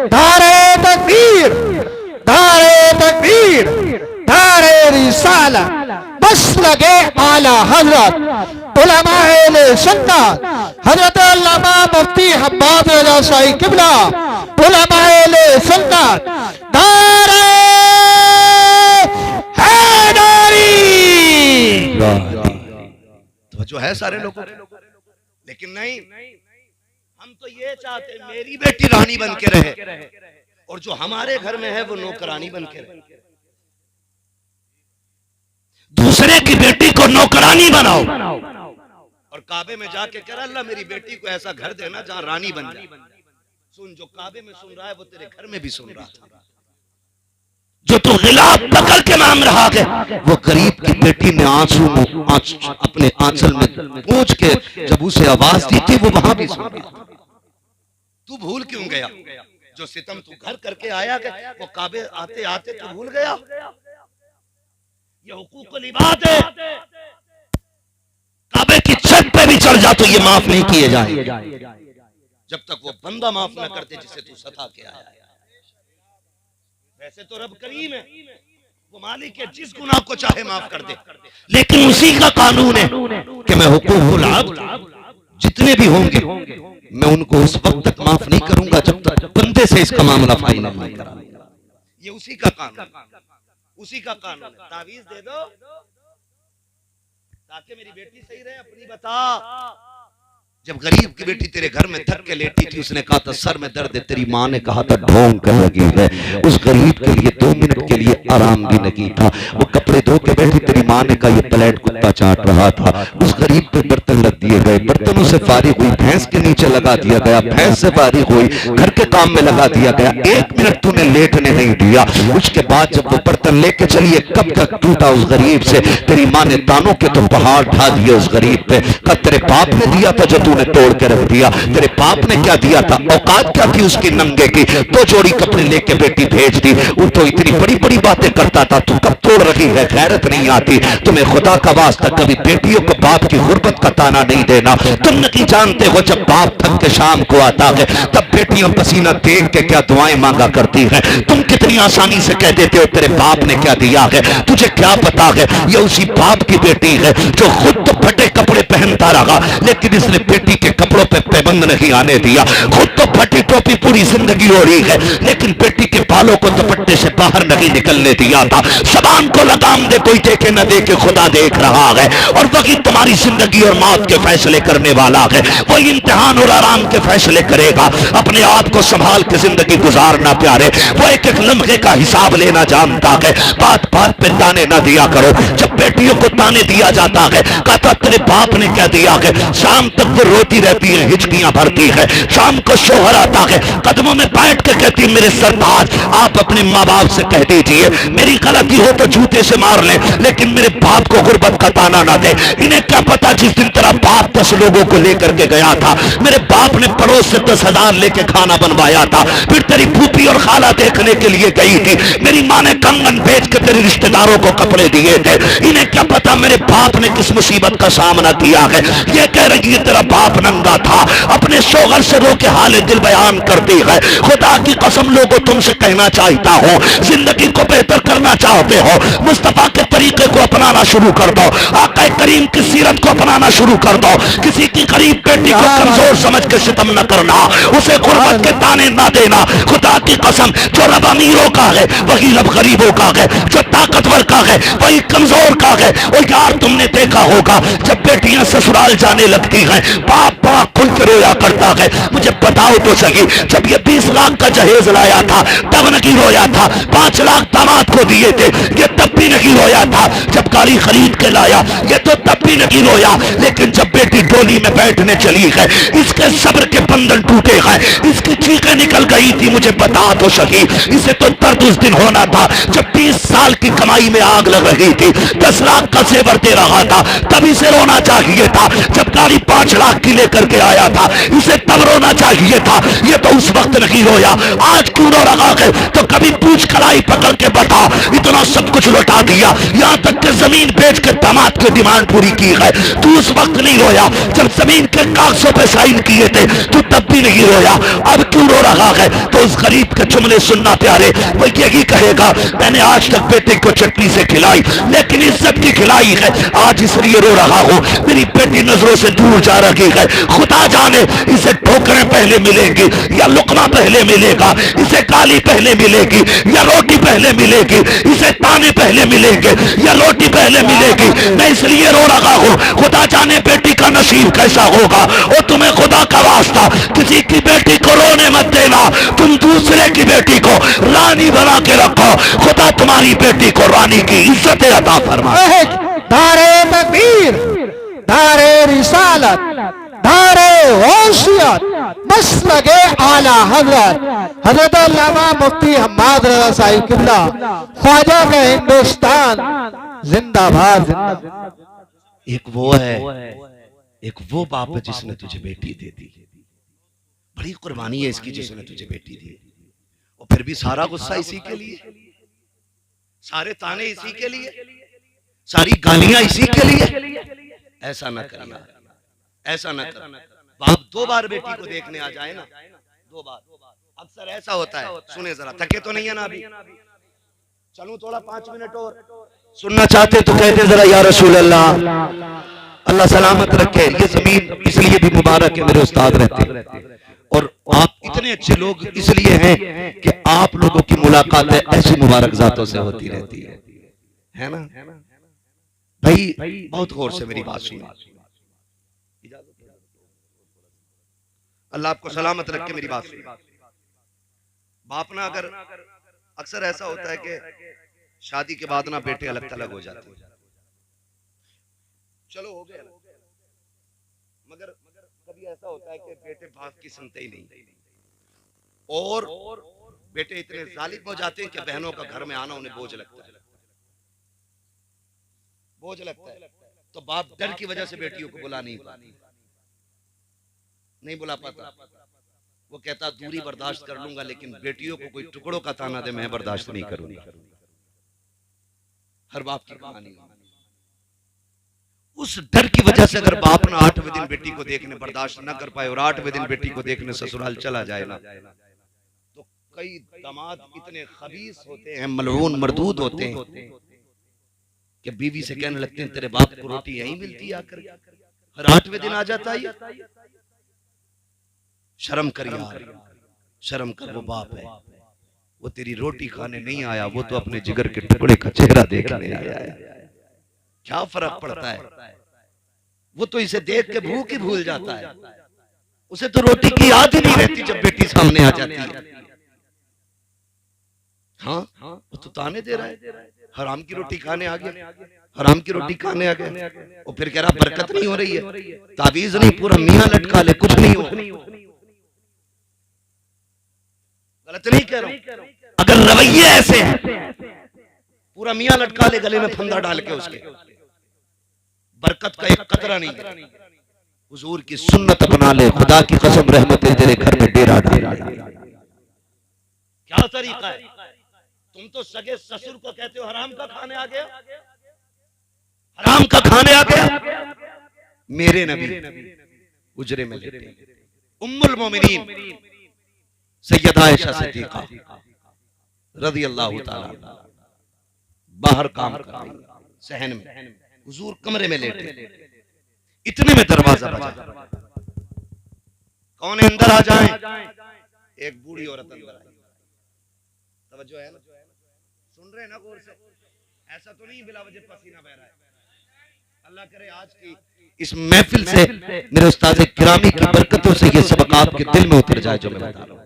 धारे तकबीर, धारे तकबीर, धारे रिसाला, बस लगे आला हजरत उलमाए सुन्नत हजरत अल्लामा मुफ्ती हब्बाब रज़ा शाही किबला उलमाए सुन्नत धारे हैदरी। तो जो है सारे लोगों, लेकिन नहीं, हम तो ये चाहते मेरी बेटी रानी बन के रहे और जो हमारे घर में है वो नौकरानी बन के रहे। दूसरे की बेटी को नौकरानी बनाओ और काबे में जाके कह अल्लाह मेरी बेटी को ऐसा घर देना जहां रानी बन जाए। सुन, जो काबे में सुन रहा है वो तेरे घर में भी सुन रहा था। जो तू गिलाफ पकड़ के मांग रहा है वो गरीब की बेटी ने आंसू अपने आंचल में पूछ के जब उसे आवाज दी थी वो वहां भी सुन रहा था। तू भूल क्यों गया? जो सितम तू घर करके आया गया वो काबे आते आते तू भूल गया। ये हुकूकुल इबाद है, काबे की छत पे भी चढ़ जा तो ये माफ नहीं किए जाएंगे जब तक वो बंदा माफ ना करते जिसे तू सता के आया है। वैसे तो रब करीम है, वो मालिक है, जिस गुनाह को चाहे माफ कर दे, लेकिन उसी का कानून है कि मैं हुकूकुल अब्द जितने भी होंगे मैं उनको उस वक्त तक माफ नहीं करूंगा जब तक बंदे से इसका मामला फाइनल नहीं करा। ये उसी का कानून, उसी का कानून है। तावीज दे दो ताकि मेरी बेटी सही रहे, अपनी बता। जब गरीब की बेटी तेरे घर में थक के लेटी थी, उसने कहा था सर में दर्द है, तेरी माँ ने कहा था ढोंग कर लगी है। उस गरीब के लिए 2 मिनट के लिए आराम भी नहीं था। वो कपड़े धो के बैठी, तेरी माँ ने कहा ये प्लेट कुत्ता चाट रहा था। उस गरीब पे बर्तन लग दिए गए, बर्तनों से फारिग हुई, भैंस के नीचे लगा दिया गया, भैंस से फारिग हुई, घर के काम में लगा दिया गया। 1 मिनट तूने लेटने नहीं दिया। उसके बाद जब वो बर्तन लेके चलिए, कब तक टूटा उस गरीब से, तेरी माँ ने तानों के तो पहाड़ ढा दिए उस गरीब पे। कहा तेरे बाप ने दिया था जो तूने तोड़ के रख दिया। तेरे बाप ने क्या दिया था, औकात क्या थी उसकी नंगे की, 2 जोड़ी कपड़े लेके बेटी भेज दी। वो तो इतनी बड़ी बड़ी बातें करता था, तू कब तोड़ रही है, गैरत नहीं आती तुम्हें। खुदा का वास्ता कभी बेटियों को बाप की गुर्बत का ताना नहीं देना। तुम नहीं जानते हो जब बाप थक के शाम को आता है तब बेटियां पसीना देख के क्या दुआएं मांगा करती है। तुम कितनी आसानी से कह देते हो तेरे बाप ने क्या दिया है, तुझे क्या पता है ये उसी बाप की बेटी है जो खुद तो फटे कपड़े पहनता रहा लेकिन इसने बेटी के कपड़ों पे पाबंद नहीं आने दिया। खुद तो फटी टोपी पूरी जिंदगी ओढ़ी है लेकिन बेटी के बालों को दुपट्टे से बाहर नहीं निकलने दिया था। जबान को लगाम दे, कोई देखे न देखे खुदा देख रहा है और वही तुम्हारी जिंदगी और मौत के फैसले करने वाला है। वही इम्तिहान और आराम के फैसले करेगा। अपने आप को संभाल के जिंदगी गुजारना प्यारे, वो एक एक लम्हे का हिसाब लेना जानता है। बात बात पे ताने ना दिया करो। जब बेटियों को ताने दिया जाता है, कहता तेरे बाप ने क्या दिया है, शाम तक वो रोती रहती है, हिचकियां भरती है। शाम को शोहर आता है, कदमों में बैठ के कहती है मेरे सरताज आप अपने माँ बाप से कह दीजिए मेरी गलती हो तो जूते से मार ले लेकिन मेरे बाप को गुर्बत का ताना ना दे। इन्हें क्या पता जिस दिन तेरा बाप 10 लोगों को लेकर के गया था, मेरे बाप ने पड़ोस से 10,000 लेके खाना बनवाया था। फिर तेरी फूफी और खाला देखने के लिए गई थी, मेरी माँ ने कंगन बेच के तेरे रिश्तेदारों को कपड़े दिए थे। इन्हें क्या पता मेरे बाप ने किस मुसीबत का सामना किया है। ये कह रही है तेरा बाप नंगा था, अपने शोहर से रो के हाल दिल बयान करती है। खुदा की कसम लोगों तुमसे कहना चाहता हूँ, जिंदगी को बेहतर करना चाहते हो, मुस्तफा के तरीके को अपनाना शुरू कर दो, आका करीम की सीरत को अपनाना शुरू कर दो। किसी की गरीब बेटी को कमजोर समझ के सितम न करना, उसे गुर्बत के ताने ना देना। खुदा की कसम जो रब अमीरों का है वही रब गरीबों का है, जो ताकतवर का है वही कमजोर का है। और यार तुमने देखा होगा जब बेटियां ससुराल जाने लगती हैं बाप बड़ा खुल के रोया करता है। मुझे बताओ तो सही, जब ये 20 लाख का जहेज लाया था तब नहीं रोया था, 5 लाख दामाद को दिए थे ये तब भी नहीं रोया था, जब गाड़ी खरीद के लाया ये तो तब भी नहीं रोया, लेकिन जब बेटी डोली में बैठने चली है इसके सब्र के बंधन टूटे हैं, इसकी चीखें निकल गई थी। मुझे बता तो सही, इसे तो दर्द उस दिन होना था जब 20 साल की कमाई में आग लग रही थी, 10 लाख का सेवर दे रहा था तब इसे रोना चाहिए था। जब गाड़ी 5 लाख की लेकर के आया था इसे तब रोना चाहिए था, ये तो उस वक्त नहीं रोया। आज क्यों रो रहा है तो कभी पूछ कलाई पकड़ के बता, इतना सब कुछ लौटा दिया, यहाँ तक कि जमीन बेच के दामाद की डिमांड पूरी की है, तू उस वक्त नहीं रोया। जब जमीन के कागजों पे साइन किए थे तू तब भी नहीं रोया, अब क्यों रो रहा है। तो उस गरीब के जुमले सुनना प्यारे, वो यही कहेगा मैंने आज तक बेटे को चटनी से खिलाई लेकिन इज्जत की खिलाई है, आज इसलिए रो रहा हूँ, मेरी बेटी नजरों से दूर जा रही है। खुदा जाने इसे ठोकरें पहले मिलेंगी या लुकमा पहले मिलेगा, इसे गाली पहले मिलेगी या रोटी पहले मिलेगी, इसे ताने पहले मिलेंगे या रोटी पहले मिलेगी। मैं इसलिए रो रहा हूँ, खुदा जाने बेटी का नसीब कैसा होगा। और तुम्हें खुदा का वास्ता किसी की बेटी को रोने मत देना, तुम दूसरे की बेटी को रानी बना के रखो, खुदा तुम्हारी बेटी को रानी की इज्जत अता फरमाए। दारे तकबीर, दारे रिसालत, दारे गौसियत, मसलके आला हजरत हजरत अल्लामा मुफ्ती हम्माद रज़ा साहिब किबला ख्वाजा का हिंदुस्तान जिंदाबाद जिंदाबाद। एक वो है, एक वो बाप है जिसने तुझे बेटी दे दी, बड़ी कुर्बानी है इसकी जिसने तुझे बेटी दी। और फिर भी सारा गुस्सा इसी के लिए, सारे ताने इसी के लिए, सारी गालियां इसी के लिए। ऐसा ना करिए, ऐसा ना कर। बाप 2 बार बेटी को देखने आ जाए ना, 2 बार, अक्सर ऐसा होता है। सुने जरा, थके तो नहीं है ना अभी? चलूं थोड़ा 5 मिनट और सुनना चाहते तो कहते जरा या रसूल अल्लाह, अल्लाह सलामत रखे। ये जमीन इसलिए भी मुबारक है, मेरे उस्ताद रहते हैं, और आप इतने अच्छे लोग इसलिए हैं कि आप लोगों की मुलाकातें ऐसी मुबारक जातों से होती रहती है ना भाई? बहुत गौर से मेरी बात सुनिए, अल्लाह आपको सलामत रखे। मेरी बात सुनिए, बाप ना, अगर अक्सर ऐसा होता है कि शादी के बाद ना बेटे अलग थलग हो जाते हैं। चलो हो गया, मगर कभी ऐसा होता है कि बेटे बाप की सुनते ही नहीं, और बेटे इतने जालिम हो जाते हैं कि बहनों का घर में आना उन्हें बोझ लगता है, बोझ लगता है। तो बाप डर की वजह से बेटियों को बुला नहीं बुला पाता। वो कहता दूरी बर्दाश्त कर लूंगा, लेकिन बेटियों को कोई टुकड़ों का ताना दे मैं बर्दाश्त नहीं करूंगा। हर बाप की कहानी। उस डर की वजह से अगर बाप ना 8वें दिन बेटी को देखने बर्दाश्त न कर पाए और 8वें दिन बेटी को देखने ससुराल चला जाए ना, तो कई दामाद इतने खबीस होते हैं, मलऊन मरदूद होते हैं कि बीवी से कहने लगते हैं तेरे बाप को रोटी यहीं मिलती है आकर, हर 8वें दिन आ जाता है। शर्म कर यार, शर्म कर। वो बाप है, वो तेरी रोटी खाने नहीं आया, वो तो अपने जिगर के टुकड़े का चेहरा देखने आया है। क्या फर्क पड़ता है? वो तो इसे देख के भूख ही भूल जाता है, उसे तो रोटी की याद ही नहीं रहती जब बेटी सामने आ जाती है। हाँ, वो तो ताने दे रहा है, हराम की रोटी खाने आ गया, हराम की रोटी खाने आ गया, और फिर कह रहा बरकत नहीं हो रही है, ताबीज नहीं, पूरा मियां लटका ले कुछ नहीं हो। गलत नहीं कह रहा हूं, अगर रवैये ऐसे हैं, पूरा मियां लटका ले गले में फंदा डाल के, उसके बरकत का एक कतरा नहीं। हुजूर की सुन्नत बना ले, खुदा की कसम रहमतें तेरे घर में डेरा डाल। क्या तरीका है? तुम तो सगे ससुर को कहते हो हराम का खाने आ गया, हराम का खाने आ गया। मेरे नबी उजरे में लेटे, उम्मुल मोमिनीन सैयदा आयशा सिद्दीका रज़ी अल्लाह ताला बाहर काम कर रही सहन में, हुजूर कमरे में लेटे। इतने में दरवाजा बजा, कौन है अंदर आ जाए? एक बूढ़ी औरत अंदर आई। तवज्जो है ना, सुन रहे हैं ना गौर से? ऐसा तो नहीं बिला वजह पसीना बह रहा है। अल्लाह करे आज की इस महफिल से मेरे उस्ताद किरामी की बरकतों से ये सबक आपके दिल में उतर जाए जो मैं बता रहा हूं।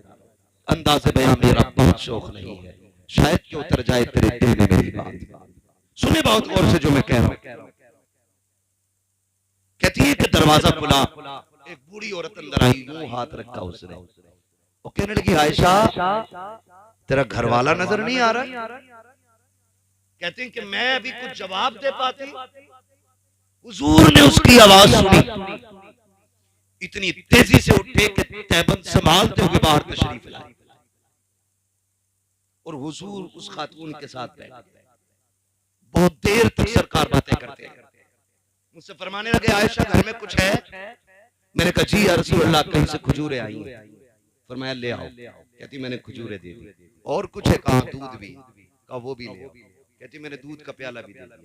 अंदाज़े बयां मेरा बहुत शौक नहीं है, शायद कि उतर जाए तेरे दिल में मेरी बात। सुने बहुत गौर से जो मैं कह रहा हूं। कहती है कि दरवाजा खुला, एक बूढ़ी औरत अंदर आई, यूं हाथ रखा उसने, वो कहने लगी आयशा तेरा घर वाला नजर नहीं आ रहा? कहते हैं कि मैं अभी कुछ जवाब दे पाती, हुजूर ने उसकी आवाज सुनी, इतनी तेजी से उठे कि तैबंद संभालते हुए बाहर तशरीफ लाए, और हुजूर उस खातून के साथ बैठे। बहुत देर तक सरकार बातें करते हैं। मुझसे फरमाने लगे आयशा घर में कुछ है? मैंने कहा जी या रसूल अल्लाह, कहीं से खजूरें आई हैं। फरमाया ले आओ। कहती मैंने खजूरें दे दी। और कुछ है? कहा दूध भी। कहा वो भी ले आओ। कहती मैंने दूध का प्याला भी दे दिया।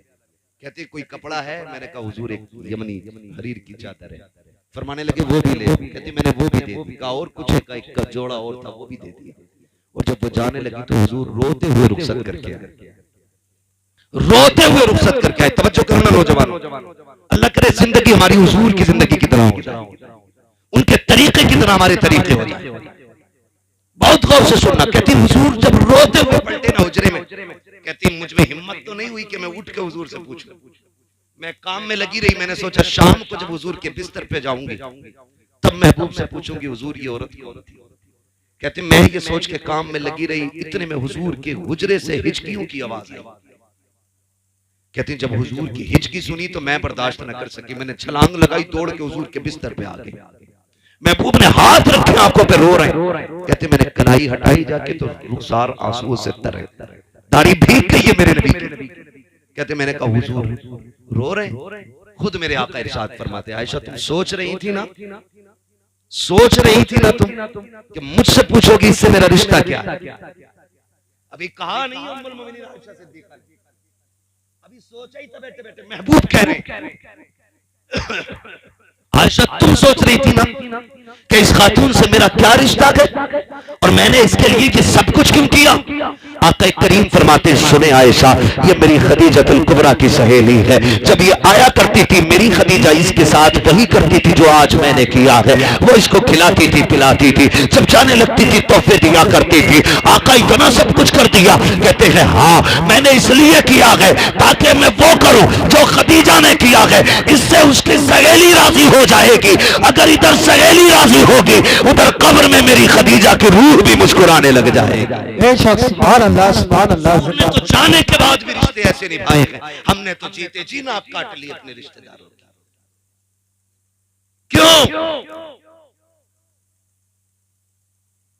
कहती कोई कपड़ा है? मैंने कहा हुजूर एक यमनी हरीर की चादर है। फरमाने लगे वो भी ले आओ। कहती मैंने वो भी दे दी। कहा और कुछ है? का एक का जोड़ा और था, वो भी दे दिया। और जब वो जाने लगी तो हुजूर रोते हुए रुखसत करके आए, रोते हुए रुखसत करके आए। तवज्जो करना नौजवानों, अल्लाह करे जिंदगी हमारी हुजूर की जिंदगी की तरह हो जाए, उनके तरीके की तरह हमारे तरीके हो जाए। बहुत गौर से सुनना। कहती हुजूर जब रोते हुए पलटे ना हुजरे में, कहती मुझ में हिम्मत तो नहीं हुई कि मैं उठ के हुजूर से पूछूं। मैं काम में लगी रही, मैंने सोचा शाम को जब हुजूर के बिस्तर पे जाऊंगी तब महबूब से पूछूंगी हुजूर ये औरत कौन थी। कहते मैं ये सोच के काम में लगी रही, इतने में हुजूर के हुजरे से हिचकियों की आवाज आई। कहती जब हुजूर की हिचकी सुनी तो मैं बर्दाश्त न कर सकी, मैंने छलांग लगाई, दौड़ के हुजूर के बिस्तर पे आ गई। महबूब ने हाथ रखे आंखों पे, रो रहे हैं। कहते मैंने कलाई हटाई जाके तो रुखसार आंसुओं से तरे, दाढ़ी भीग गई है मेरे नबी की। कहते मैंने कहा हुजूर रो रहे हैं? खुद मेरे आका इरशाद फरमाते, आयशा तुम सोच रही थी ना, सोच रही थी ना तुम कि मुझसे पूछोगी इससे मेरा रिश्ता क्या है? अभी कहा नहीं उम्मुल मोमिनीन आयशा सिद्दीका ने, अभी सोचा ही था बैठे बैठे। महबूब कह रहे आयशा तुम सोच रही थी ना कि इस खातून से मेरा क्या रिश्ता है और मैंने इसके लिए ये सब कुछ क्यों किया? आका करीम फरमाते सुने आयशा, ये मेरी खदीजतुल कुबरा की सहेली है। जब ये आया करती थी मेरी खदीजा इसके साथ वही करती थी जो आज मैंने किया है। वो इसको खिलाती थी पिलाती थी, जब जाने लगती थी तोहफे दिया करती थी। आका इतना सब कुछ कर दिया। कहते हैं हाँ मैंने इसलिए किया है ताकि मैं वो करूं जो खदीजा ने किया है, इससे उसकी सहेली राजी हो जाएगी। अगर इधर सहेली राजी होगी उधर कब्र में मेरी खदीजा की रूह भी मुस्कुराने लग जाएगी। बेशक सुभान अल्लाह सुभान अल्लाह। हमने तो जाने के बाद भी रिश्ते ऐसे निभाए हैं, हमने तो जीते जी नाप काट लिए अपने रिश्तेदारों की। क्यों?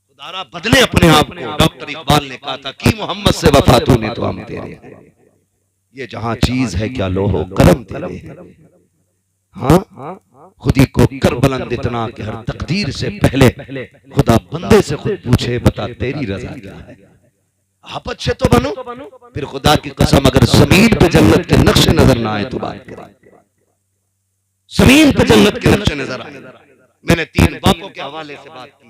खुदारा बदले अपने आप को। डॉक्टर इकबाल ने कहा था कि मोहम्मद से वफा तूने तो हम तेरे हैं, ये जहां चीज है क्या लोहो करम तेरे है। हाँ खुदी को कर बुलंद इतना कि हर तकदीर से पहले खुदा बंदे से खुद पूछे बता तेरी रजा क्या है। आप अच्छे तो बनो, फिर खुदा की कसम अगर जमीन पे जन्नत के नक्शे नजर ना आए तो बात करें। जमीन पे जन्नत के नक्शे नजर आए। मैंने 3 बापों के हवाले से बात की,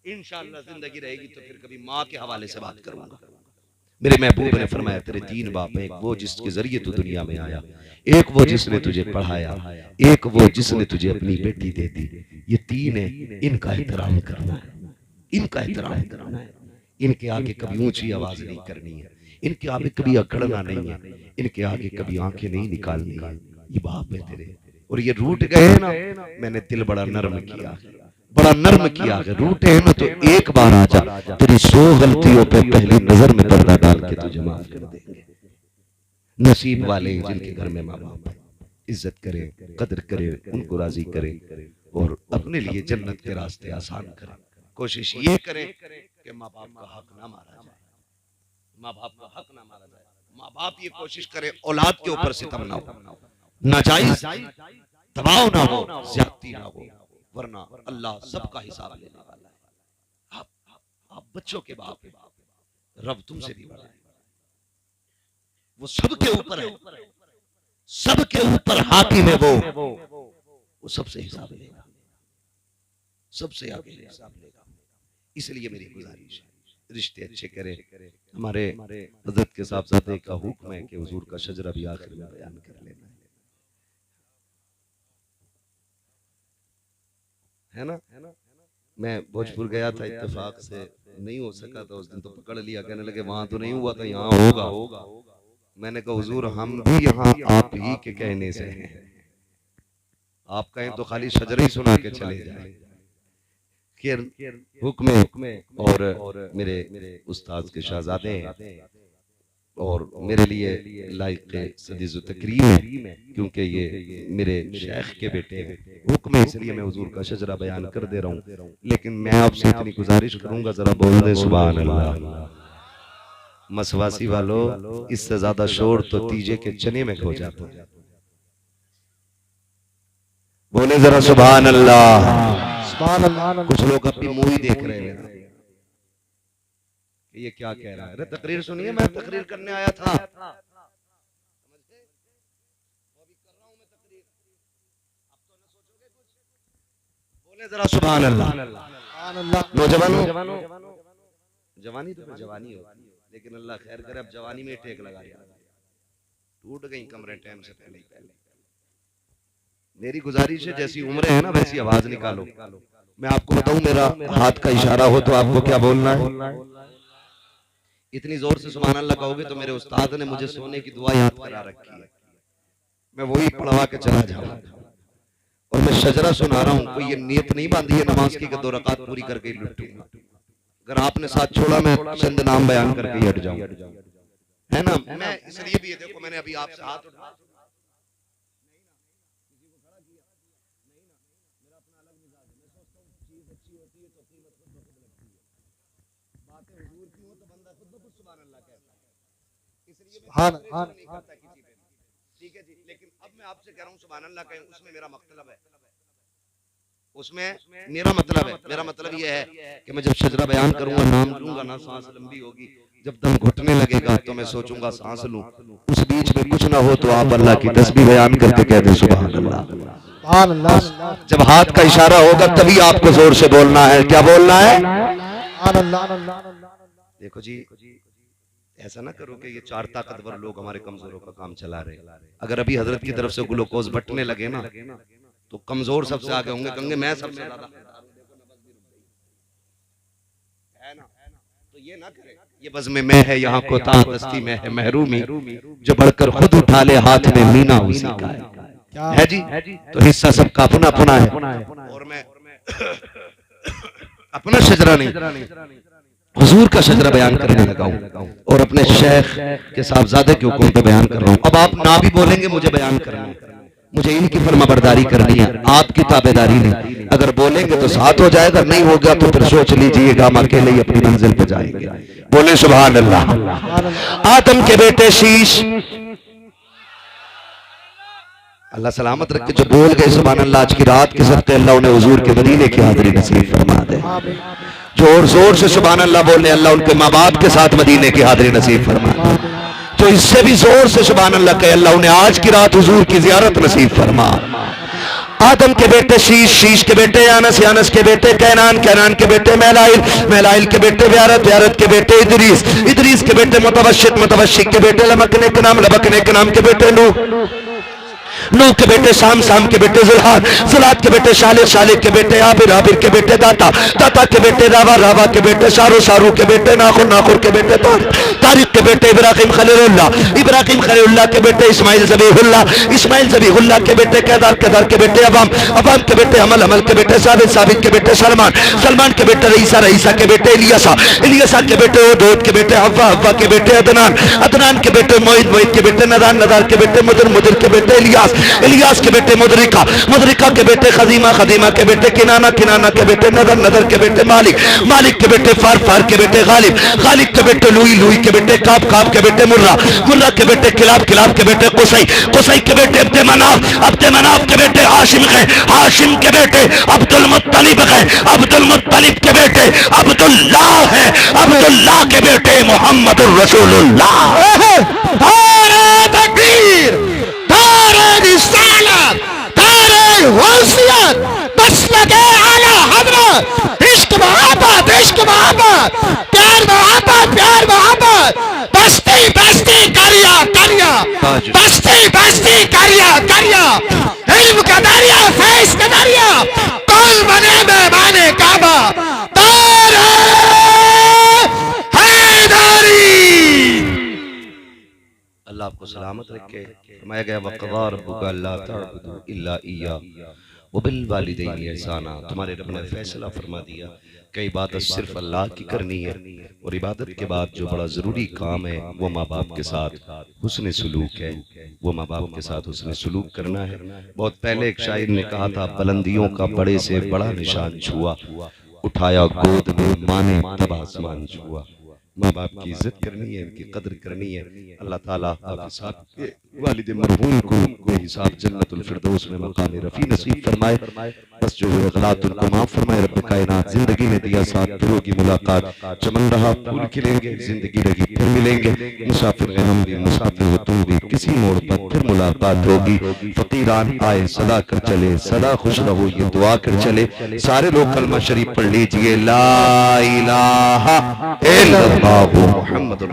इंशाअल्लाह जिंदगी रहेगी तो फिर कभी माँ के हवाले से बात करूंगा। मेरे महबूब ने फरमाया तेरे 3 बाप हैं, एक वो जिसके जरिए तू दुनिया में आया, एक वो जिसने तुझे पढ़ाया, एक वो जिसने तुझे अपनी बेटी दे दी। ये 3 है, इनका एहतराम करना है, इनका एहतराम करना है। इनके आगे कभी ऊंची आवाज नहीं करनी है, इनके आगे कभी अकड़ना नहीं है, इनके आगे कभी आंखें नहीं निकालनी है। ये बाप है तेरे, और ये रूठ गए ना, मैंने दिल बड़ा नर्म किया, बड़ा नर्म किया है। रूठे हैं ना तो एक बार आजा, तेरी 100 गलतियों पे पहली नजर में पर्दा डाल के तुझे माफ कर देंगे। नसीब वाले हैं जिनके घर में माँ बाप है, इज्जत करे, कदर करे, उनको राजी करे और अपने लिए जन्नत के रास्ते आसान करें। कोशिश ये करें कि माँ बाप का हक ना मारा जाए, माँ बाप का हक ना मारा जाए। माँ बाप ये कोशिश करे औलाद के ऊपर सितम ना हो, नाजायज दबाव ना हो, ज्यादती ना हो, वरना अल्लाह सबका हिसाब लेने वाला है। आप बच्चों के बाप हैं, रब तुमसे भी बड़ा है, वो सबके ऊपर है, सबके ऊपर हाकिम है। वो सबसे हिसाब लेगा, सबसे आगे हिसाब लेगा। इसलिए मेरी गुजारिश है रिश्ते अच्छे करें। हमारे हजरत के साहबजादे का हुक्म है कि हुजूर का शजरा भी आखिर में बयान कर लेना है ना। मैं भोजपुर गया था, इत्तेफाक से नहीं हो सका था उस दिन, तो पकड़ लिया, कहने लगे वहां तो नहीं हुआ था, यहाँ होगा। मैंने कहा हुजूर हम भी यहाँ आप ही के कहने से हैं, आप कहें तो खाली शजर ही सुना के चले जाए। हुक्म और मेरे उस्ताद के शहजादे हैं और मेरे लिए लायक सदीज़ तकरीम है, क्योंकि ये मेरे शेख के बेटे हैं। हुक्म इसलिए मैं हुजूर का शजरा बयान कर दे रहा हूँ, लेकिन मैं आपसे इतनी गुजारिश करूंगा जरा बोल दे सुभान अल्लाह। मसवासी वालों, इससे ज्यादा शोर तो तीजे के चने में खो जाता है। बोले जरा सुभान अल्लाह। कुछ लोग अपनी मूवी देख रहे हैं, ये क्या कह रहा है। अरे तकरीर सुनिए, मैं तकरीर करने आया था, बोले जरा सुभान अल्लाह। नौजवानों, जवानी तो जवानी होती है, लेकिन अल्लाह खैर करे अब जवानी में टेक लगा दिया, टूट गई कमरे टाइम से पहले ही पहले। मेरी गुजारिश है जैसी उम्र है ना वैसी आवाज निकालो। मैं आपको बताऊं, मेरा हाथ का इशारा हो तो आपको क्या बोलना है। इतनी जोर से सुभान अल्लाह कहोगे तो मेरे उस्ताद ने मुझे सोने की दुआ याद करा रखी है, मैं वही पढ़वा के चला जाऊं। और मैं शजरा सुना रहा हूं, कोई ये नियत नहीं बांधी है नमाज की कि 2 रकात पूरी करके ही लुटूंगा। अगर आपने साथ छोड़ा मैं चंद नाम बयान करके ही हट जाऊं, है ना। मैं इसलिए भी, देखो मैंने अभी आपसे हाथ उठाया, बोले हाँ नहीं करता किसी पे, ठीक है जी। लेकिन अब मैं आपसे कह रहा हूँ सुभान अल्लाह कहें, उसमें मेरा मतलब है, उसमें मेरा मतलब है, मेरा मतलब ये है कि मैं जब शजरा बयान करूंगा, नाम लूंगा ना, सांस लंबी होगी, जब दम घुटने लगेगा तो मैं सोचूंगा सांस लूं, उस बीच में कुछ ना हो तो आप अल्लाह की तस्बीह बयान करके कह दें सुभान अल्लाह। सुभान अल्लाह। जब हाथ का इशारा होगा तभी आपको जोर से बोलना है। क्या बोलना है? सुभान अल्लाह। देखो जी, ऐसा ना करो कि ये चार ताकतवर लोग हमारे कमजोरों का काम चला रहे। अगर अभी हजरत की तरफ से ग्लूकोज बटने लगे ना तो कमजोर सबसे आगे होंगे, कहेंगे मैं सबसे ज्यादा है ना। तो ये ना करें, ये बज़्म में है यहाँ कोता, दस्ती में है महरूमी, जो बढ़कर खुद उठा ले हाथ में मीना उसी का है जी। तो हिस्सा सबका अपना अपना है, और मैं अपना शजरा नहीं हुजूर का शजरा बयान करने लगा हूं और अपने शेख के साहबजादे के हुक्म पे बयान कर रहा हूं। अब आप ना भी बोलेंगे मुझे बयान करना है, मुझे इनकी फरमाबरदारी करनी है, आपकी ताबेदारी नहीं। अगर बोलेंगे तो साथ हो जाएगा, नहीं होगा तो फिर सोच लीजिएगा हम अकेले ही अपनी मंजिल पे जाएंगे। बोले सुभान अल्लाह। आदम के बेटे शीश, अल्लाह सलामत रखे, जो बोल गए सुभान अल्लाह आज की रात के सदक़े अल्लाह उन्हें हुजूर के मदीने की हाज़िरी नसीब फरमा दे। जोर जोर से सुभान अल्लाह बोले, अल्लाह उनके माँ बाप के साथ मदीने की हाज़िरी नसीब फरमा दे। तो इससे भी जोर से सुभान अल्लाह कहे, अल्लाह उन्हें आज की रात हुजूर की ज़ियारत नसीब फरमा। आदम के बेटे शीश, शीश के बेटे यानस, यानस के बेटे कैनान, कैनान के बेटे मैलाइल, मैलाइल के बेटे व्यारत, व्यारत के बेटे इदरीस, इदरीस के बेटे मुतवश्शिक, मुतवश्शिक के बेटे लबकने के नाम, लबकने के नाम के बेटे नूह, नूह के बेटे शाम, शाम के बेटे जुल्हाद, जुल्हाद के बेटे शालिक, शालिक के बेटे आबिर, आबिर के बेटे दाता, दाता के बेटे रावा, रावा के बेटे शारू, शारू के बेटे नाखुर, नाखुर के बेटे तारिक, तारिक के बेटे इब्राहिम खलीलुल्लाह, इब्राहिम खलीलुल्लाह के बेटे इस्माइल ज़बीहुल्लाह, इस्माइल ज़बीहुल्लाह के बेटे केदार, केदार के बेटे अवाम, अवाम के बेटे अमल, अमल के बेटे साबित, साबित के बेटे सलमान, सलमान के बेटे रईसा, रईसा के बेटे इलियासा, इलियासा के बेटे ओदोद के बेटे हव्वा, हव्वा के बेटे अदनान, अदनान के बेटे मोइद, मोइद के बेटे नदान, नदार के बेटे मुदर, मुदर के बेटे इलियास, इलियास के बेटे मुदरिका, मुदरिका के बेटे खदीमा, खदीमा के बेटे किनाना, किनाना के बेटे नदर, नदर के बेटे मालिक, मालिक के बेटे फार, फार के बेटे गालिब, गालिब के बेटे लुई, लुई के बेटे काब, काब के बेटे मुर्रा, मुर्रा के बेटे किलाब, किलाब के बेटे कुसई, कुसई के बेटे अब्दे मनाफ, अब्दे मनाफ के बेटे हाशिम है, हाशिम के बेटे अब्दुल मुत्तलिब है, अब्दुल मुत्तलिब के बेटे अब्दुल्लाह है, अब्दुल्लाह के बेटे मोहम्मदुर रसूलुल्लाह। नारे तकबीर, नारे रिसालत, नारे वसीयत, मसलके आला हज़रत, इश्क मोहब्बत, इश्क मोहब्बत, प्यार मोहब्बत, प्यार मोहब्बत, बस्ती बस्ती करिया करिया, बस्ती बस्ती करिया करिया, इल्म का दरिया, फैज़ का दरिया, कौन बने मेहमाने काबा, तारे हैदरी। अल्लाह आपको सलामत रखे। फरमाया गया वक़ज़ा रब्बुका अल्ला तअबुदू इल्ला इय्याहु व बिल वालिदैनि इहसाना। तुम्हारे रब ने फैसला फरमा दिया कि इबादत सिर्फ अल्लाह की करनी है, और इबादत के बाद जो बड़ा ज़रूरी काम है वो माँ बाप के साथ हुस्न सलूक है, वो माँ बाप के साथ हुस्न सलूक करना है। बहुत पहले एक शायर ने कहा था, बुलंदियों का बड़े से बड़ा निशान छुआ, उठाया गोद में माँ ने तब आसमान छुआ। माँ बाप की इज्जत करनी है, उनकी कदर करनी है। अल्लाह ताला आपके साथ के वालिद मरहूम को बेहिसाब जन्नतुल फिरदौस में मकाम रफ़ी नसीब फरमाए। बस जो गलत उनको माफ फरमाए। रब कायनात जिंदगी में दिया साथ फिरों की मुलाकात, चमन रहा फूल खिलेंगे, जिंदगी रही फिर मिलेंगे। मुसाफिर हैं हम भी, मुसाफिर हो तुम भी, किसी मोड़ पर फिर मुलाकात होगी। फकीरान आए सदा कर चले, सदा खुश रहो ये दुआ कर चले। सारे लोग कलमा शरीफ पढ़ लीजिए, ला इलाहा इल्लल्लाह मुहम्मदुर